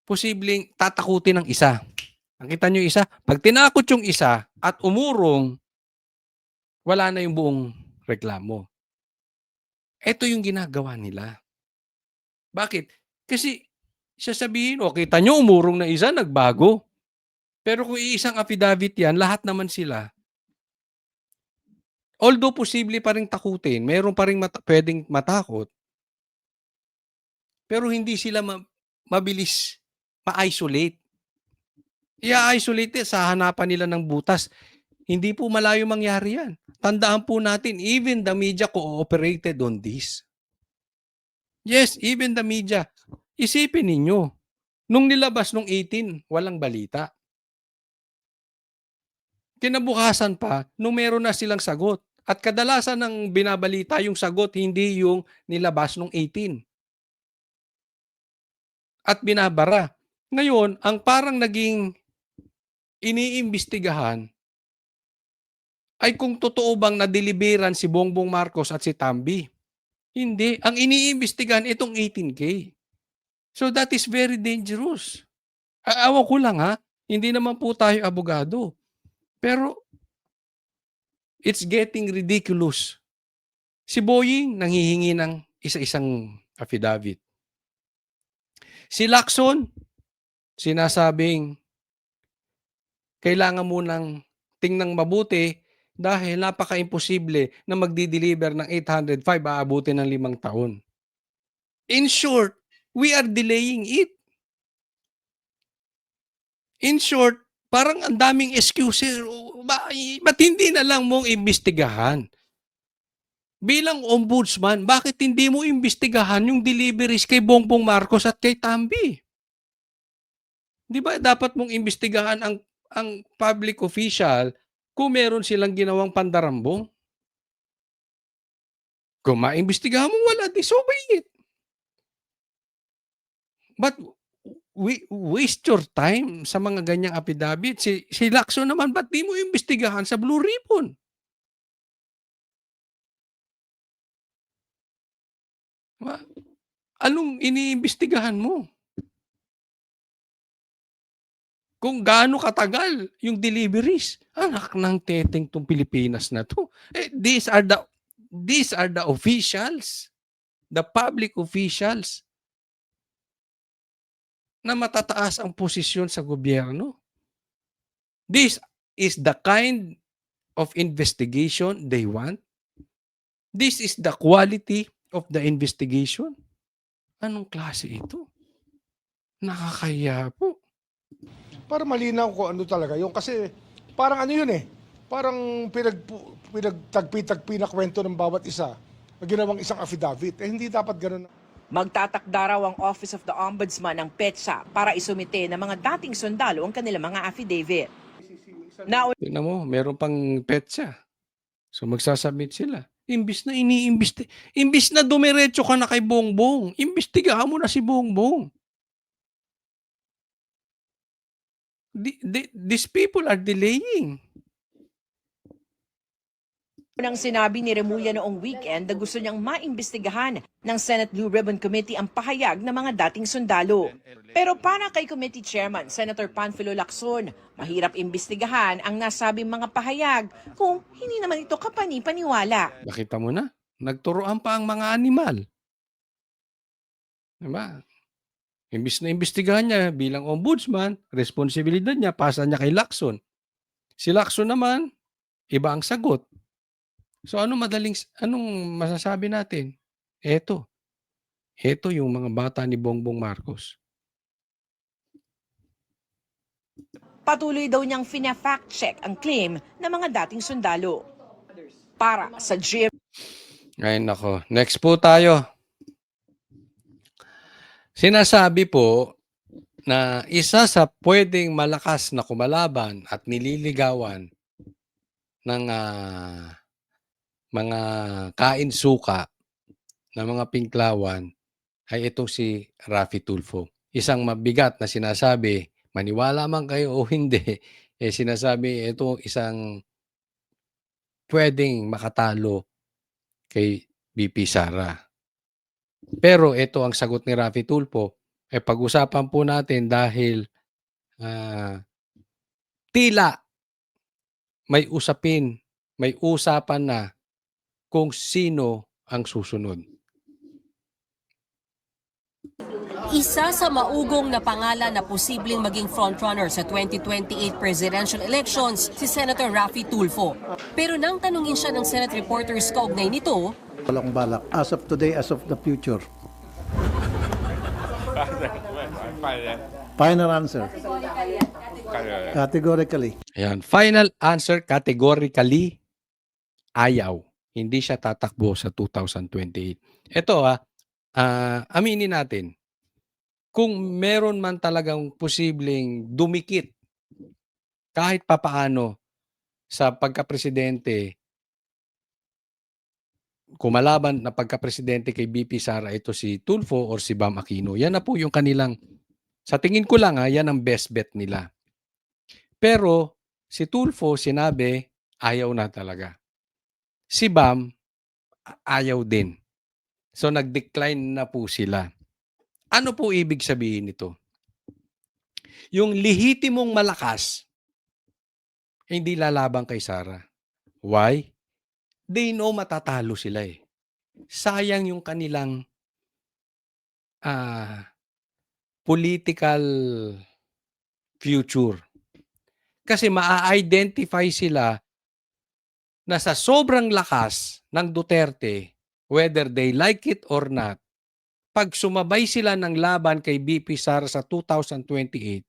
posibleng tatakutin ng isa. Nakita nyo isa? Pag tinakot yung isa at umurong, wala na yung buong reklamo. Ito yung ginagawa nila. Bakit? Kasi sasabihin, kita nyo, umurong na isa, nagbago. Pero kung iisang affidavit yan, lahat naman sila. Although posible pa rin takutin, meron pa rin pwedeng matakot, pero hindi sila mabilis ma-isolate. I-isolate sa hanapan nila ng butas. Hindi po malayo mangyari yan. Tandaan po natin, even the media cooperated on this. Yes, even the media. Isipin ninyo, nung nilabas nung 18, walang balita. Kinabukasan pa, nung meron na silang sagot. At kadalasan ng binabalita yung sagot, hindi yung nilabas nung 18. At binabara. Ngayon, ang parang naging iniimbestigahan ay kung totoo bang nadeliveran si Bongbong Marcos at si Tambi. Hindi. Ang iniimbestigahan itong 18K. So that is very dangerous. Awan ko lang hindi naman po tayo abogado. Pero it's getting ridiculous. Si Boying nanghihingi ng isa-isang affidavit. Si Lacson, sinasabing kailangan mo nang tingnang mabuti dahil napaka-imposible na magdi-deliver ng 805, aabutin ng 5 taon. In short, we are delaying it. In short, parang ang daming excuses. Ba't hindi na lang mong imbestigahan? Bilang ombudsman, bakit hindi mo imbestigahan yung deliveries kay Bongbong Marcos at kay Tambi? Di ba dapat mong imbestigahan ang public official kung meron silang ginawang pandarambong? Kung maimbestigahan mo, wala, disobey it. But we waste your time sa mga ganyang affidavit. Si Lacson naman, ba't di mo imbestigahan sa Blue Ribbon? Anong iniimbestigahan mo? Kung gaano katagal yung deliveries. Anak ng teteng tong Pilipinas na to. These are the officials, the public officials na matataas ang posisyon sa gobyerno. This is the kind of investigation they want. This is the quality of the investigation. Anong klase ito? Nakakaya po. Para malinaw ko ano talaga yung kasi parang ano yun parang pinagtagpi-tagpi na kwento ng bawat isa na ginawang isang affidavit. Hindi dapat ganun. Magtatakda raw ang Office of the Ombudsman ng PETSA para isumite ng mga dating sundalo ang kanilang mga affidavit. Tingnan mo, meron pang petsa. So magsasubmit sila. Imbis na dumiretso ka na kay Bongbong, imbestigahan mo na si Bongbong. These people are delaying. Unang sinabi ni Remulla noong weekend na gusto niyang maimbestigahan ng Senate Blue Ribbon Committee ang pahayag ng mga dating sundalo. Pero para kay Committee Chairman Senator Panfilo Lacson, mahirap imbestigahan ang nasabing mga pahayag kung hindi naman ito kapani-paniwala. Nakita mo na, nagturoan pa ang mga animal. Diba? Imbis na imbestigahan niya bilang ombudsman, responsibilidad niya, pasa niya kay Lacson. Si Lacson naman, iba ang sagot. So anong masasabi natin? Ito yung mga bata ni Bongbong Marcos. Patuloy daw niyang fina-fact check ang claim ng mga dating sundalo. Para sa GMA Ay nako, next po tayo. Sinasabi po na isa sa pwedeng malakas na kumalaban at nililigawan ng mga kain-suka na mga pinklawan ay itong si Raffy Tulfo. Isang mabigat na sinasabi, maniwala man kayo o hindi, sinasabi ito isang pwedeng makatalo kay BP Sara. Pero ito ang sagot ni Raffy Tulfo. Pag-usapan po natin dahil tila may usapan na kung sino ang susunod. Isa sa maugong na pangalan na posibleng maging frontrunner sa 2028 presidential elections, si Senator Raffy Tulfo. Pero nang tanungin siya ng Senate reporters kaugnay nito, Walang balak. As of today, as of the future. Final answer. Categorically. Ayan, final answer, categorically, ayaw. Hindi siya tatakbo sa 2028. Ito aminin natin, kung meron man talagang posibleng dumikit kahit papaano sa pagkapresidente, kumalaban na pagkapresidente kay BP Sara, ito si Tulfo or si Bam Aquino. Yan na po yung kanilang, sa tingin ko lang yan ang best bet nila. Pero si Tulfo sinabi, ayaw na talaga. Si Bam, ayaw din. So nag-decline na po sila. Ano po ibig sabihin nito? Yung lehitimong malakas, hindi lalabang kay Sara. Why? They know matatalo sila eh. Sayang yung kanilang political future. Kasi maa-identify sila na sa sobrang lakas ng Duterte, whether they like it or not, pag sumabay sila ng laban kay BP Sara sa 2028,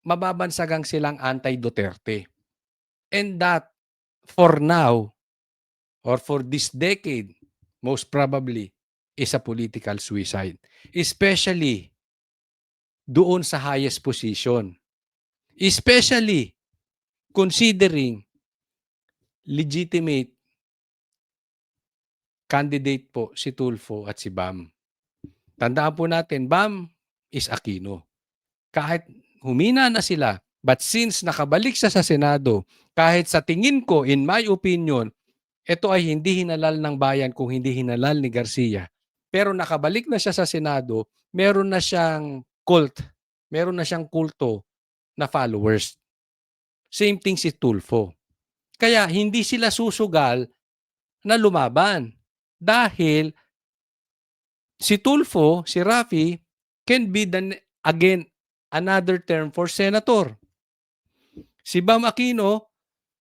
mababansagang silang anti-Duterte. And that, for now, or for this decade, most probably, is a political suicide. Especially doon sa highest position. Especially considering legitimate candidate po si Tulfo at si Bam. Tandaan po natin, Bam is Aquino. Kahit humina na sila, but since nakabalik siya sa Senado, kahit sa tingin ko, in my opinion, ito ay hindi hinalal ng bayan kung hindi hinalal ni Garcia. Pero nakabalik na siya sa Senado, meron na siyang cult, meron na siyang kulto na followers. Same thing si Tulfo. Kaya hindi sila susugal na lumaban. Dahil si Tulfo, si Raffy, can be again another term for senator. Si Bam Aquino,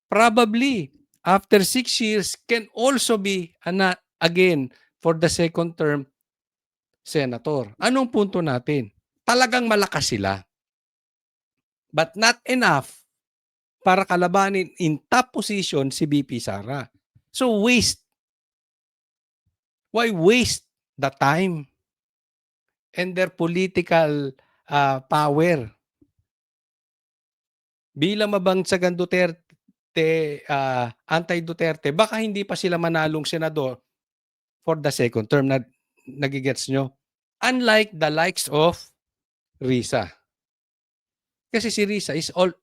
probably after 6 years, can also be again for the second term senator. Anong punto natin? Talagang malakas sila. But not enough para kalabanin in top position si BP Sara. So waste. Why waste the time and their political power? Bilang mabangsagan Duterte, anti-Duterte, baka hindi pa sila manalong senador for the second term. Nagigets nyo? Unlike the likes of Risa. Kasi si Risa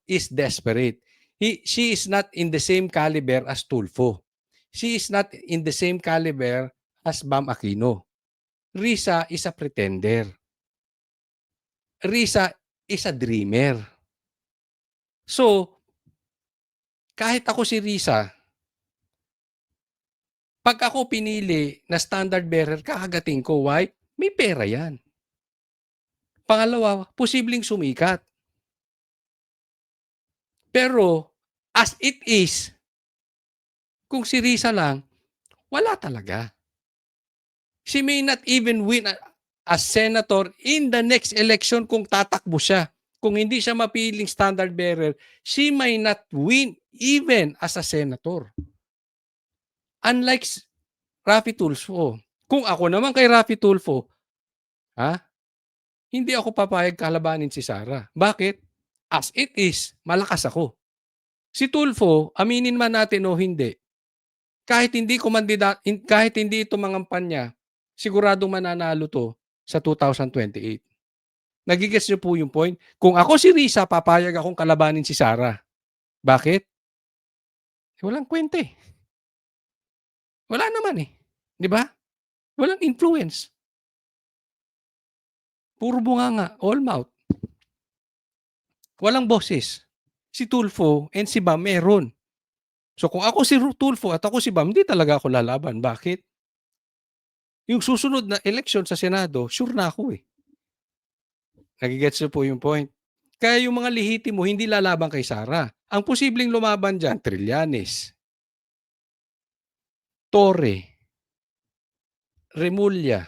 is desperate. She is not in the same caliber as Tulfo. She is not in the same caliber as Bam Aquino. Risa is a pretender. Risa is a dreamer. So, kahit ako si Risa, pag ako pinili na standard bearer, kakagating ko. Why? May pera yan. Pangalawa, posibleng sumikat. Pero, as it is, kung si Risa lang, wala talaga. She may not even win as senator in the next election kung tatakbo siya. Kung hindi siya mapiling standard bearer, she may not win even as a senator. Unlike Raffy Tulfo. Kung ako naman kay Raffy Tulfo, hindi ako papayag kalabanin si Sara. Bakit? As it is, malakas ako. Si Tulfo, aminin man natin o hindi, kahit hindi ito mangampanya, siguradong mananalo to sa 2028. Nagigets niyo po yung point? Kung ako si Risa, papayag akong kalabanin si Sara. Bakit? Walang kwenta eh. Wala naman eh. Di ba? Walang influence. Puro bunganga, all mouth. Walang boses. Si Tulfo and si Bam meron. So kung ako si Tulfo at ako si Bam, hindi talaga ako lalaban. Bakit? Yung susunod na election sa Senado, sure na ako eh. Nagigets niyo po yung point. Kaya yung mga lihiti mo, hindi lalaban kay Sara. Ang posibleng lumaban dyan, Trillanes, Torre, Remulla,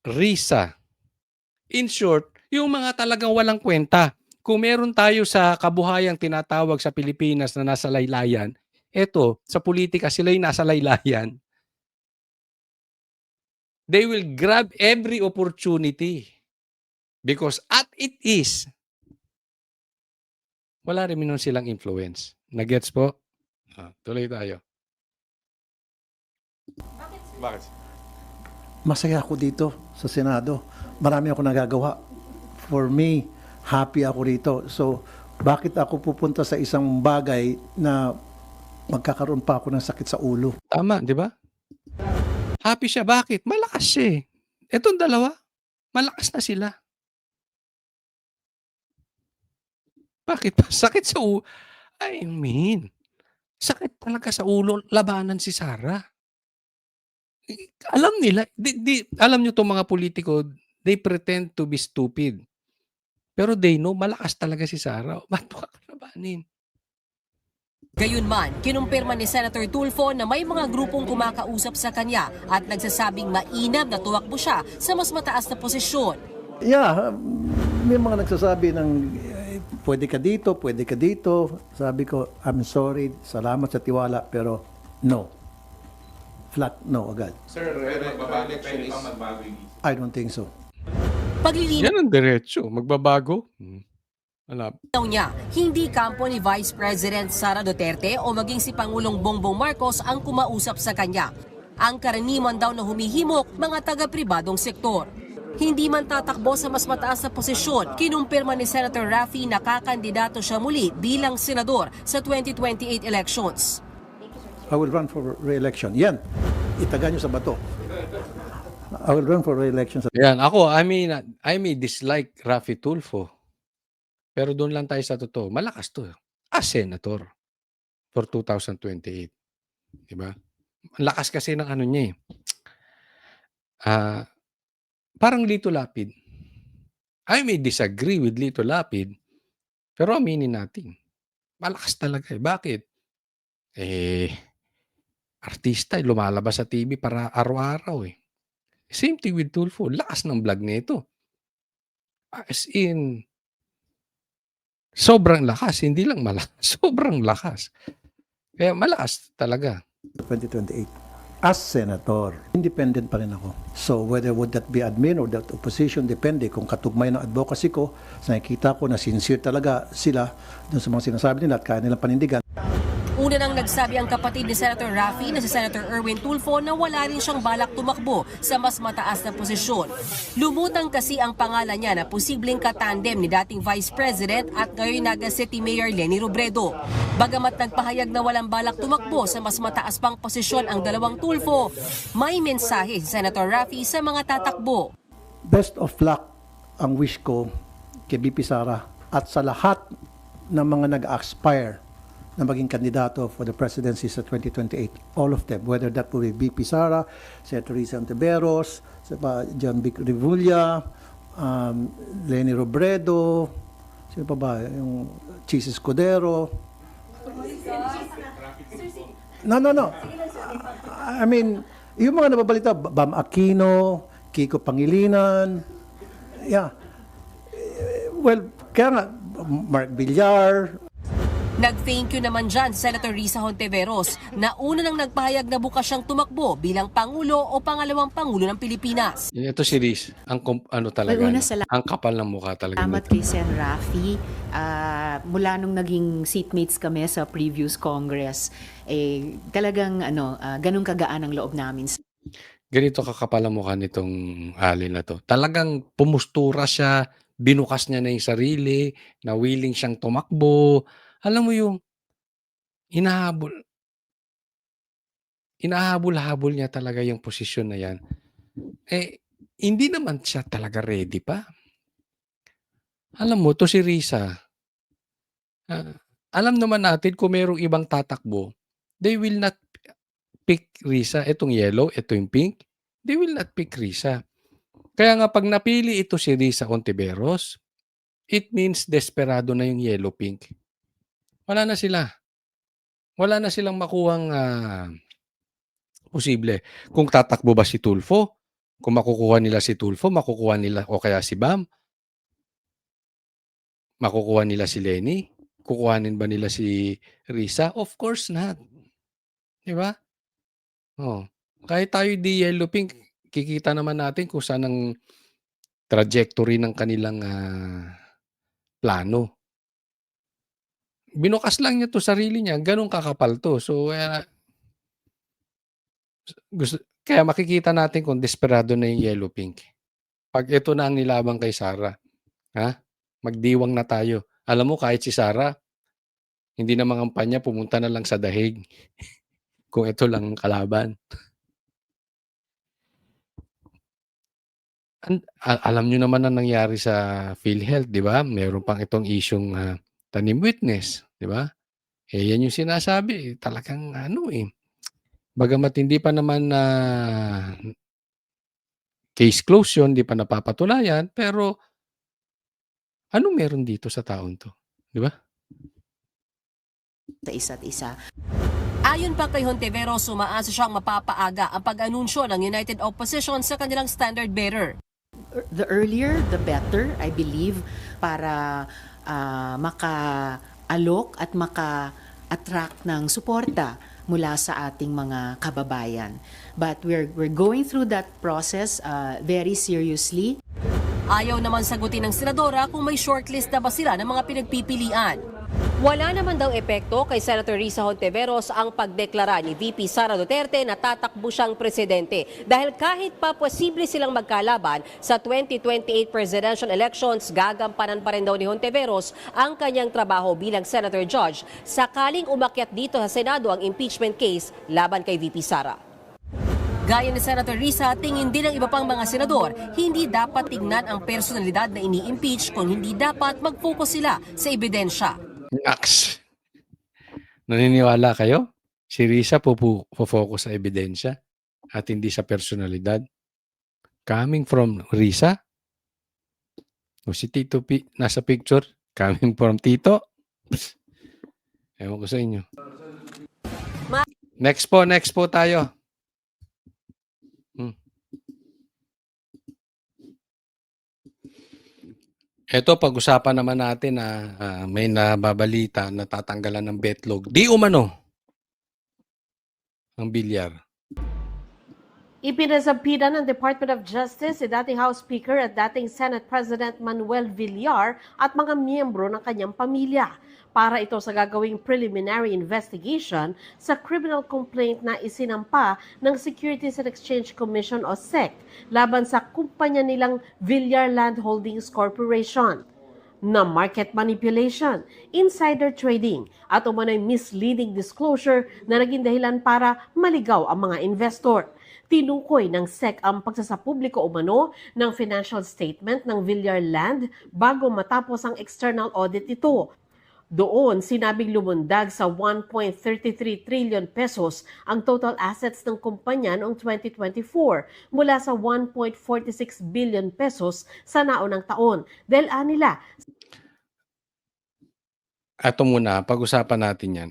Risa. In short, yung mga talagang walang kwenta. Kung meron tayo sa kabuhayang tinatawag sa Pilipinas na nasa laylayan, eto, sa politika sila'y nasa laylayan. They will grab every opportunity. Because at it is, wala rin nun silang influence. Nagets po? Tuloy tayo. Bakit? Masaya ako dito sa Senado. Marami ako nagagawa. For me, happy ako rito. So, bakit ako pupunta sa isang bagay na magkakaroon pa ako ng sakit sa ulo? Tama, di ba? Happy siya. Bakit? Malakas siya eh. Etong dalawa, malakas na sila. Bakit? Sakit sa ulo. I mean, sakit talaga sa ulo labanan si Sara. Alam nila, alam nyo itong mga politiko, they pretend to be stupid. Pero they know, malakas talaga si Sara. Ba't mo kakalabanin? Gayunman, kinumpirma ni Senator Tulfo na may mga grupong kumakausap sa kanya at nagsasabing mainam na tuwakbo siya sa mas mataas na posisyon. Yeah, may mga nagsasabi ng pwede ka dito, pwede ka dito. Sabi ko, I'm sorry, salamat sa tiwala, pero no. Flat no agad. Sir, magbabalik siya I don't think so. Paglilinaw Yan ang diretso. Magbabago. Wala. niya, hindi kampo ni Vice President Sara Duterte o maging si Pangulong Bongbong Marcos ang kumausap sa kanya. Ang karaniwan daw na humihimok, mga taga-pribadong sektor. Hindi man tatakbo sa mas mataas na posisyon, kinumpirma ni Senator Raffy na kakandidato siya muli bilang senador sa 2028 elections. I will run for re-election. Yan, itaga nyo sa bato. I will run for re-election. Yan, ako, I may dislike Raffy Tulfo. Pero doon lang tayo sa totoo. Malakas to. As senator for 2028. Diba? Lakas kasi ng ano niya eh. Parang Lito Lapid. I may disagree with Lito Lapid, pero aminin natin. Malakas talaga eh. Bakit? Artista, lumalabas sa TV para araw-araw eh. Same thing with Tulfo. Lakas ng vlog nito. As in, sobrang lakas. Hindi lang malakas. Sobrang lakas. Kaya malakas talaga. 2028. As senator, independent pa rin ako. So whether would that be admin or that opposition, depende kung katugmay ng advocacy ko, nakikita ko na sincere talaga sila dun sa mga sinasabi nila at kaya nilang panindigan. Una nang nagsabi ang kapatid ni Senator Raffy na si Senator Erwin Tulfo na wala rin siyang balak tumakbo sa mas mataas na posisyon. Lumutang kasi ang pangalan niya na posibleng katandem ni dating Vice President at ngayon Naga City Mayor Leni Robredo. Bagamat nagpahayag na walang balak tumakbo sa mas mataas pang posisyon ang dalawang Tulfo, may mensahe si Senator Raffy sa mga tatakbo. Best of luck ang wish ko kay BP Sara at sa lahat ng mga nag-aspire na maging kandidato for the presidency sa 2028. All of them, whether that will be BP Sara, Senator Risa Ontiveros, John Vic Revulla, Leni Robredo, sino pa ba? Yung Chis Escudero. No. I mean, yung mga nababalita, Bam Aquino, Kiko Pangilinan, yeah. Well, kaya nga, Mark Villar. Nag-thank you naman dyan Senator Risa Hontiveros na una nang nagpahayag na bukas siyang tumakbo bilang Pangulo o pangalawang Pangulo ng Pilipinas. Ito si Riz, talaga, Well, una, ang kapal ng mukha talaga. Salamat kay Sen. Raffy. Mula nung naging seatmates kami sa previous Congress, talagang ganun kagaan ang loob namin. Ganito kakapal ang mukha nitong alin na to. Talagang pumustura siya, binukas niya na yung sarili, na willing siyang tumakbo. Alam mo yung hinahabol niya talaga yung posisyon na yan. Hindi naman siya talaga ready pa. Alam mo, to si Risa, alam naman natin kung merong ibang tatakbo, they will not pick Risa. Itong yellow, ito yung pink, they will not pick Risa. Kaya nga pag napili ito si Risa Ontiveros, it means desperado na yung yellow-pink. Wala na sila. Wala na silang makuhang posible. Kung tatakbo ba si Tulfo, kung makukuha nila si Tulfo, makukuha nila o kaya si Bam, makukuha nila si Leni, kukuhanin ba nila si Risa? Of course not. Di ba? Kahit tayo di yellow pink, kikita naman natin kung saan ang trajectory ng kanilang plano. Binukas lang niya to sarili niya, ganun kakapal to. So, kaya makikita natin kung desperado na yung yellow pink. Pag ito na ang nilabang kay Sara, magdiwang na tayo. Alam mo, kahit si Sara, hindi na mangampanya, pumunta na lang sa dahig. Kung ito lang ang kalaban. Alam nyo naman ang nangyari sa PhilHealth, di ba? Meron pang itong isyong tanim witness, di ba? Yan yung sinasabi. Talagang bagamat hindi pa naman case closed yun, hindi pa napapatulayan, pero ano meron dito sa taon to? Di ba? Sa isa't isa. Ayon pa kay Hontiveros, umaasa siyang mapapaaga ang pag-anunsyo ng United Opposition sa kanilang standard bearer. The earlier, the better, I believe, para maka-alok at maka-attract ng suporta mula sa ating mga kababayan. But we're going through that process very seriously. Ayaw naman sagutin ng senadora kung may shortlist na ba sila ng mga pinagpipilian. Wala naman daw epekto kay Senator Risa Hontiveros ang pagdeklara ni VP Sara Duterte na tatakbo siyang presidente dahil kahit pa posible silang magkalaban sa 2028 presidential elections, gagampanan pa rin daw ni Hontiveros ang kanyang trabaho bilang Senator Judge sakaling umakyat dito sa Senado ang impeachment case laban kay VP Sara. Gaya ni Senator Risa, tingin din ng iba pang mga senador, hindi dapat tignan ang personalidad na ini-impeach kung hindi dapat mag-focus sila sa ebidensya. Naks. Naniniwala kayo? Si Risa focus sa ebidensya at hindi sa personalidad. Coming from Risa? O si Tito nasa picture? Coming from Tito? Ewan ko sa inyo. Next po tayo. Ito, pag-usapan naman natin na may nababalita na tatanggalan ng betlog. Di umano ang bilyar. Ipinasampida ng Department of Justice si dating House Speaker at dating Senate President Manuel Villar at mga miyembro ng kanyang pamilya para ito sa gagawing preliminary investigation sa criminal complaint na isinampa ng Securities and Exchange Commission o SEC laban sa kumpanya nilang Villar Land Holdings Corporation na market manipulation, insider trading at umano'y misleading disclosure na naging dahilan para maligaw ang mga investor. Tinukoy ng SEC ang pagsasapubliko umano ng financial statement ng Villar Land bago matapos ang external audit nito. Doon, sinabing lumundag sa 1.33 trillion pesos ang total assets ng kumpanya noong 2024 mula sa 1.46 billion pesos sa naunang taon. Dahil anila, Ito muna, pag-usapan natin yan.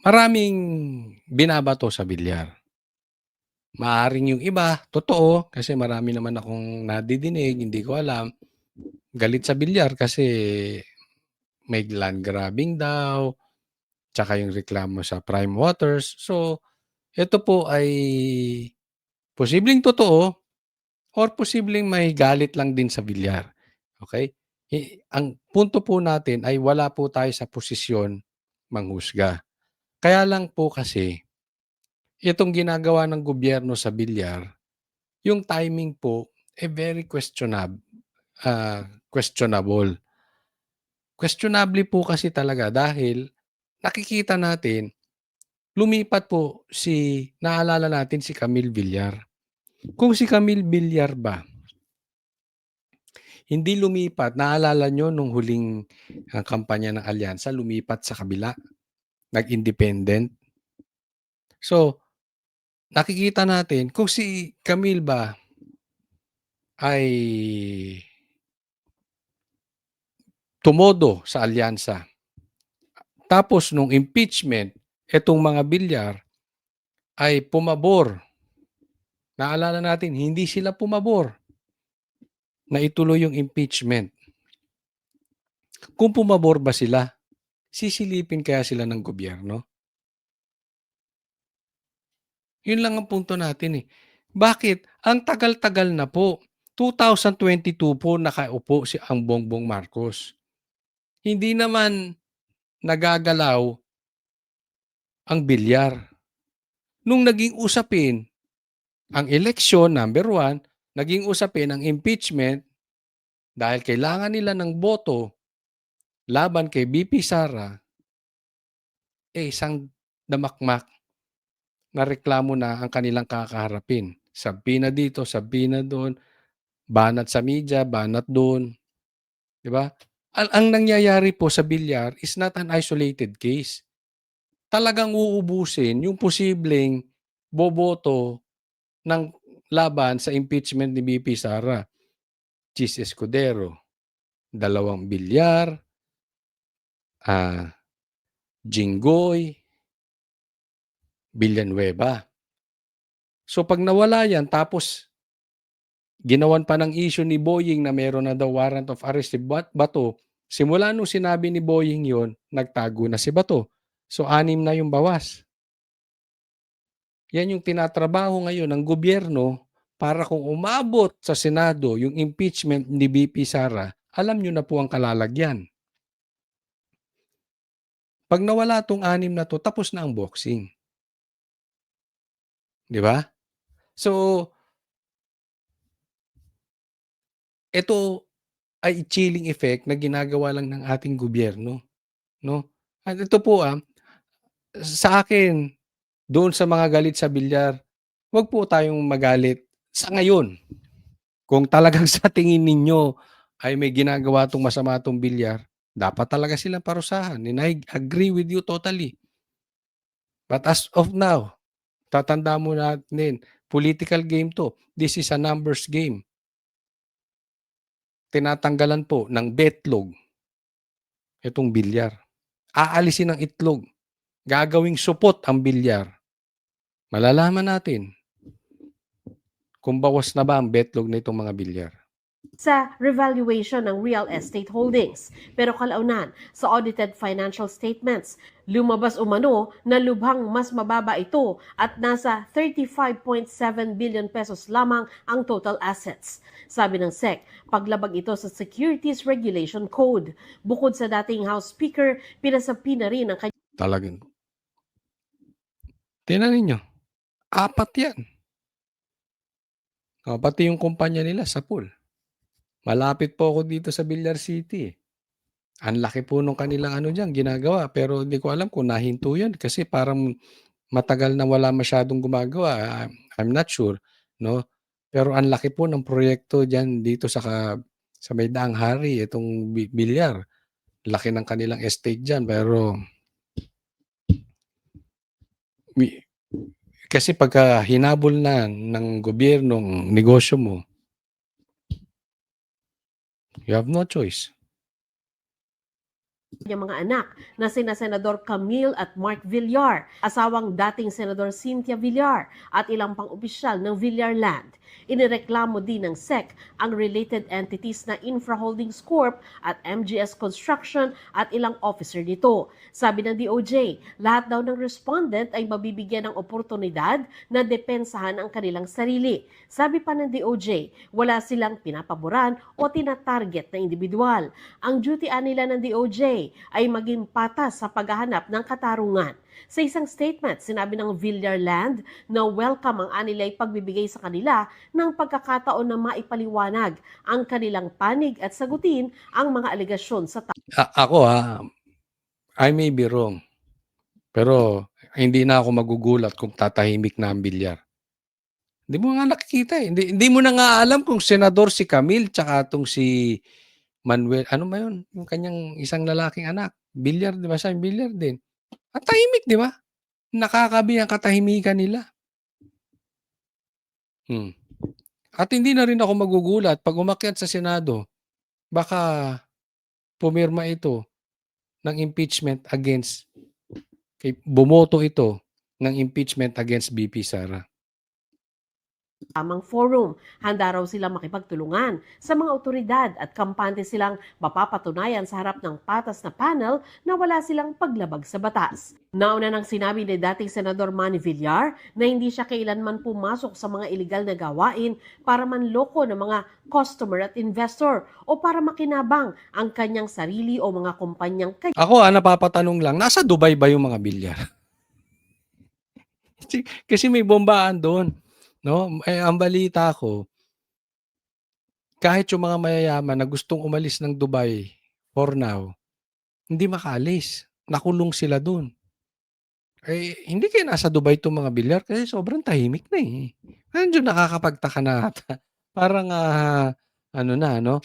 Maraming binabato sa bilyar. Maaring yung iba, totoo, kasi marami naman akong nadidinig, hindi ko alam, galit sa bilyar kasi may land grabbing daw, tsaka yung reklamo sa Prime Waters. So, ito po ay posibleng totoo or posibleng may galit lang din sa bilyar. Okay? Ang punto po natin ay wala po tayo sa posisyon manghusga. Kaya lang po kasi, itong ginagawa ng gobyerno sa bilyar, yung timing po very questionable. Questionable po kasi talaga dahil nakikita natin, lumipat po naalala natin si Camille Villar. Kung si Camille Villar ba, hindi lumipat, naalala nyo nung huling kampanya ng Alyansa, lumipat sa kabila, nag-independent. So, nakikita natin, kung si Camille ba ay tumodo sa Alyansa, tapos nung impeachment, etong mga Villar ay pumabor. Naalala natin, hindi sila pumabor na ituloy yung impeachment. Kung pumabor ba sila, sisilipin kaya sila ng gobyerno? Yun lang ang punto natin eh. Bakit? Ang tagal-tagal na po. 2022 po nakaupo ang Bongbong Marcos. Hindi naman nagagalaw ang bilyar. Nung naging usapin ang eleksyon, number 1, naging usapin ang impeachment dahil kailangan nila ng boto laban kay BP Sara, isang damakmak na reklamo na ang kanilang kakaharapin. Sabina dito, sabina doon, banat sa media, banat doon. Diba? Ang nangyayari po sa bilyar is not an isolated case. Talagang uubusin yung posibleng boboto ng laban sa impeachment ni BP Sara. Chis Escudero, 2 bilyar, Jinggoy, Villanueva. So pag nawala yan, tapos ginawan pa ng issue ni Boying na meron na daw warrant of arrest si Bato, simula nung sinabi ni Boying yon, nagtago na si Bato. So 6 na yung bawas. Yan yung tinatrabaho ngayon ng gobyerno para kung umabot sa Senado yung impeachment ni BP Sara, alam nyo na po ang kalalagyan. Pag nawala tong 6 na to, tapos na ang boxing. Di ba? So, ito ay chilling effect na ginagawa lang ng ating gobyerno. No? At ito po sa akin, doon sa mga galit sa bilyar, huwag po tayong magalit sa ngayon. Kung talagang sa tingin ninyo ay may ginagawa itong masama itong bilyar, dapat talaga silang parusahan. And I agree with you totally. But as of now, tatanda mo natin, political game to. This is a numbers game. Tinatanggalan po ng betlog itong bilyar. Aalisin ang itlog. Gagawing supot ang bilyar. Malalaman natin kung bawas na ba ang betlog na itong mga bilyar. sa revaluation ng real estate holdings. Pero kalaunan, sa audited financial statements, lumabas umano na lubhang mas mababa ito at nasa 35.7 billion pesos lamang ang total assets. Sabi ng SEC, paglabag ito sa Securities Regulation Code. Bukod sa dating House Speaker, pinasapi na rin ang Talagang. Tingnan ninyo, 4 yan. Pati yung kumpanya nila sa pool. Malapit po ako dito sa Villar City. Ang laki po nung kanilang diyan ginagawa, pero hindi ko alam kung nahinto yan kasi parang matagal na wala masyadong gumagawa. I'm not sure, no? Pero ang laki po ng proyekto diyan dito sa may Daang Hari, itong Villar. Laki ng kanilang estate diyan, pero kasi pagka hinabol na ng gobyerno ang negosyo mo, you have no choice. kanyang mga anak na sina Senador Camille at Mark Villar, asawang dating Senador Cynthia Villar at ilang pang opisyal ng Villar Land. Inireklamo din ng SEC ang related entities na Infra Holdings Corp at MGS Construction at ilang officer nito. Sabi ng DOJ, lahat daw ng respondent ay mabibigyan ng oportunidad na depensahan ang kanilang sarili. Sabi pa ng DOJ, wala silang pinapaboran o tinatarget na individual. Ang duty nila ng DOJ ay maging patas sa paghahanap ng katarungan. Sa isang statement, sinabi ng Villar Land na welcome ang anilay pagbibigay sa kanila ng pagkakataon na maipaliwanag ang kanilang panig at sagutin ang mga alegasyon sa Ako I may be wrong. Pero hindi na ako magugulat kung tatahimik na ang Villar. Hindi mo nga nakikita eh. Hindi mo na nga alam kung senador si Camille tsaka itong si Manuel. Ano ba yun? Yung kanyang isang lalaking anak. Villar, di ba? Siya yung Villar din. Ang tahimik, di ba? Nakakabi ang katahimikan nila. At hindi na rin ako magugulat pag umakyat sa Senado, baka pumirma ito ng impeachment against, bumoto ito ng impeachment against BP Sara. tamang forum. Handa raw silang makipagtulungan sa mga otoridad at kampante silang mapapatunayan sa harap ng patas na panel na wala silang paglabag sa batas. Nauna nang sinabi ni dating Senador Manny Villar na hindi siya kailanman pumasok sa mga iligal na gawain para manloko ng mga customer at investor o para makinabang ang kanyang sarili o mga kumpanyang Ako napapatanong lang, nasa Dubai ba yung mga Villar? Kasi may bombaan doon. No? Ang balita ko, kahit yung mga mayayaman na gustong umalis ng Dubai for now, hindi makaalis. Nakulong sila doon. Hindi kayo nasa Dubai itong mga Villar kasi sobrang tahimik na eh. Medyo nakakapagtaka na ata. Parang no?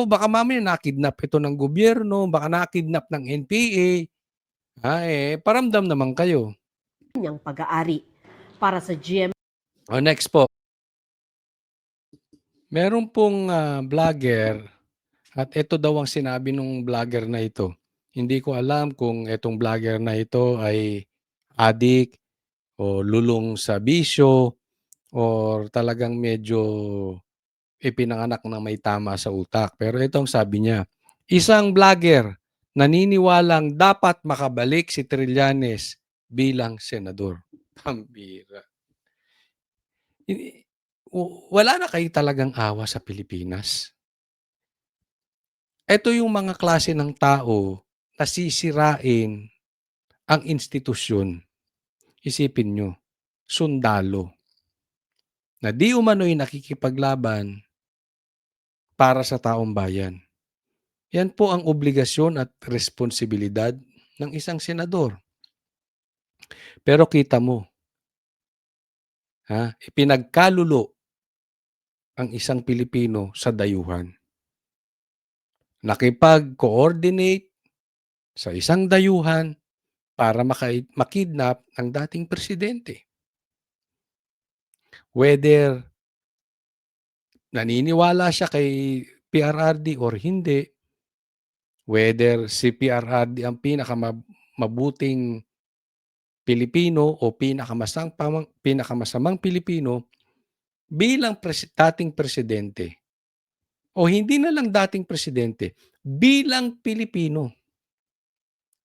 Baka mamaya nakidnap ito ng gobyerno, baka nakidnap ng NPA. Paramdam naman kayo. kanyang pag-aari. Para sa GMA Next po. Meron pong vlogger at ito daw ang sinabi ng vlogger na ito. Hindi ko alam kung itong vlogger na ito ay adik o lulong sa bisyo or talagang medyo ipinanganak na may tama sa utak. Pero itong sabi niya, isang vlogger naniniwalang dapat makabalik si Trillanes bilang senador. Pambira. Wala na kayo talagang awa sa Pilipinas. Ito yung mga klase ng tao na sisirain ang institusyon. Isipin nyo, sundalo, na di umano'y nakikipaglaban para sa taong bayan. Yan po ang obligasyon at responsibilidad ng isang senador. Pero kita mo, ipinagkalulo ang isang Pilipino sa dayuhan. Nakipag-coordinate sa isang dayuhan para makidnap ang dating presidente. Whether naniniwala siya kay PRRD or hindi, whether si PRRD ang pinakamabuting Pilipino o pinakamasamang Pilipino, bilang dating presidente, o hindi na lang dating presidente, bilang Pilipino,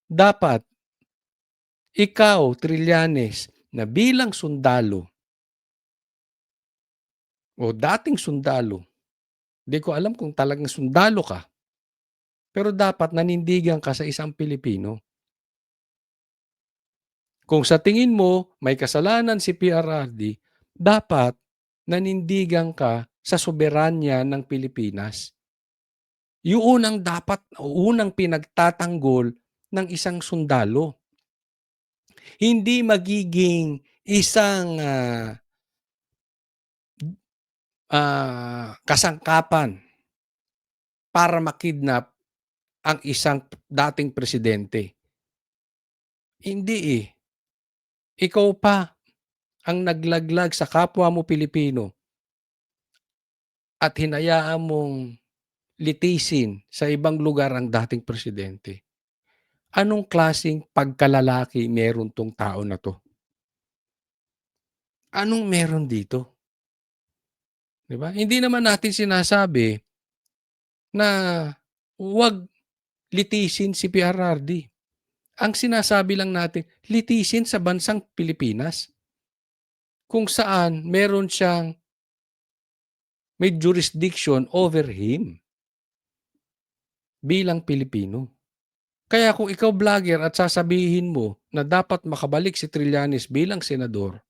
dapat ikaw, Trillanes, na bilang sundalo o dating sundalo, di ko alam kung talagang sundalo ka, pero dapat nanindigan ka sa isang Pilipino. Kung sa tingin mo may kasalanan si PRRD, dapat nanindigan ka sa soberanya ng Pilipinas. Yung unang dapat, unang pinagtatanggol ng isang sundalo. Hindi magiging isang kasangkapan para makidnap ang isang dating presidente. Hindi eh. Ikaw pa ang naglaglag sa kapwa mo Pilipino at hinayaan mong litisin sa ibang lugar ang dating presidente. Anong klaseng pagkalalaki meron tong tao na to? Anong meron dito? Di ba? Hindi naman natin sinasabi na huwag litisin si PRRD. Ang sinasabi lang natin, litisin sa bansang Pilipinas kung saan meron siyang may jurisdiction over him bilang Pilipino. Kaya kung ikaw vlogger at sasabihin mo na dapat makabalik si Trillanes bilang senador,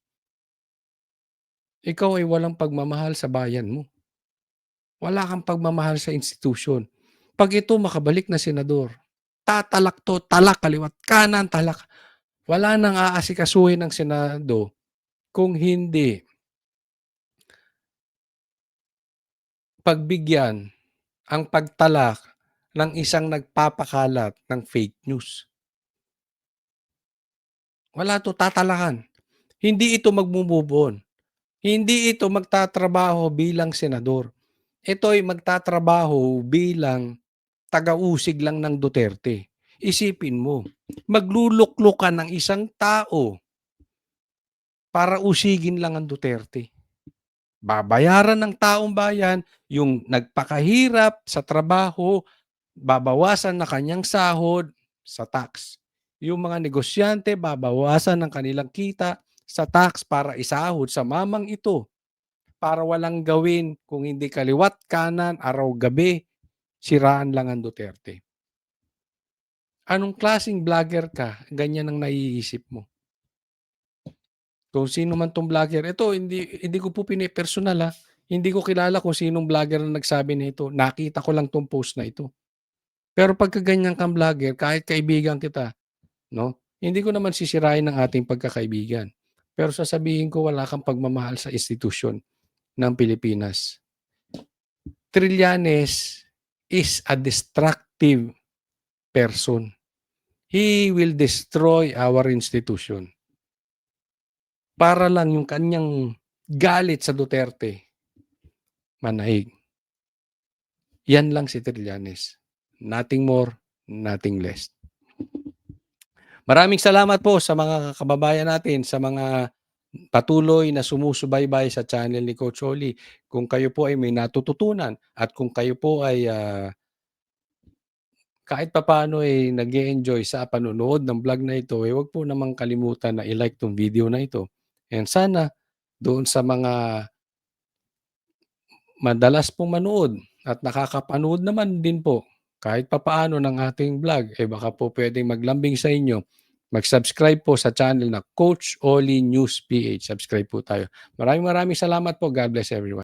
ikaw ay walang pagmamahal sa bayan mo. Wala kang pagmamahal sa institusyon. Pag ito makabalik na senador, tatalak to, talak, kaliwat, kanan, talak. Wala nang aasikasuhin ng Senado kung hindi pagbigyan ang pagtalak ng isang nagpapakalat ng fake news. Wala to, tatalakan. Hindi ito magmumubon. Hindi ito magtatrabaho bilang senador. Ito ay magtatrabaho bilang taga-usig lang ng Duterte. Isipin mo, magluluklok ka ng isang tao para usigin lang ang Duterte. Babayaran ng taong bayan yung nagpakahirap sa trabaho, babawasan na kanyang sahod sa tax. Yung mga negosyante, babawasan ng kanilang kita sa tax para isahod sa mamang ito. Para walang gawin kung hindi kaliwat, kanan, araw-gabi, siraan lang ang Duterte. Anong klaseng vlogger ka? Ganyan ang naiisip mo. Kung sino man tong vlogger, ito hindi ko po pinipersonal ha. Hindi ko kilala kung sinong vlogger na nagsabi nito. Nakita ko lang tong post na ito. Pero pagka ganyan kang vlogger, kahit kaibigan kita, no? Hindi ko naman sisirain ang ating pagkakaibigan. Pero sasabihin ko wala kang pagmamahal sa institusyon ng Pilipinas. Trillanes is a destructive person. He will destroy our institution. Para lang yung kanyang galit sa Duterte manahig. Yan lang si Trillanes. Nothing more, nothing less. Maraming salamat po sa mga kababayan natin, sa mga patuloy na sumusubaybay sa channel ni Coach Oli. Kung kayo po ay may natututunan at kung kayo po ay kahit papaano ay nag-e-enjoy sa panonood ng vlog na ito, huwag po namang kalimutan na i-like tong video na ito. And sana doon sa mga madalas pong manood at nakakapanood naman din po kahit papaano ng ating vlog, baka po pwedeng maglambing sa inyo. Mag-subscribe po sa channel na Coach Oli News PH. Subscribe po tayo. Maraming salamat po. God bless everyone.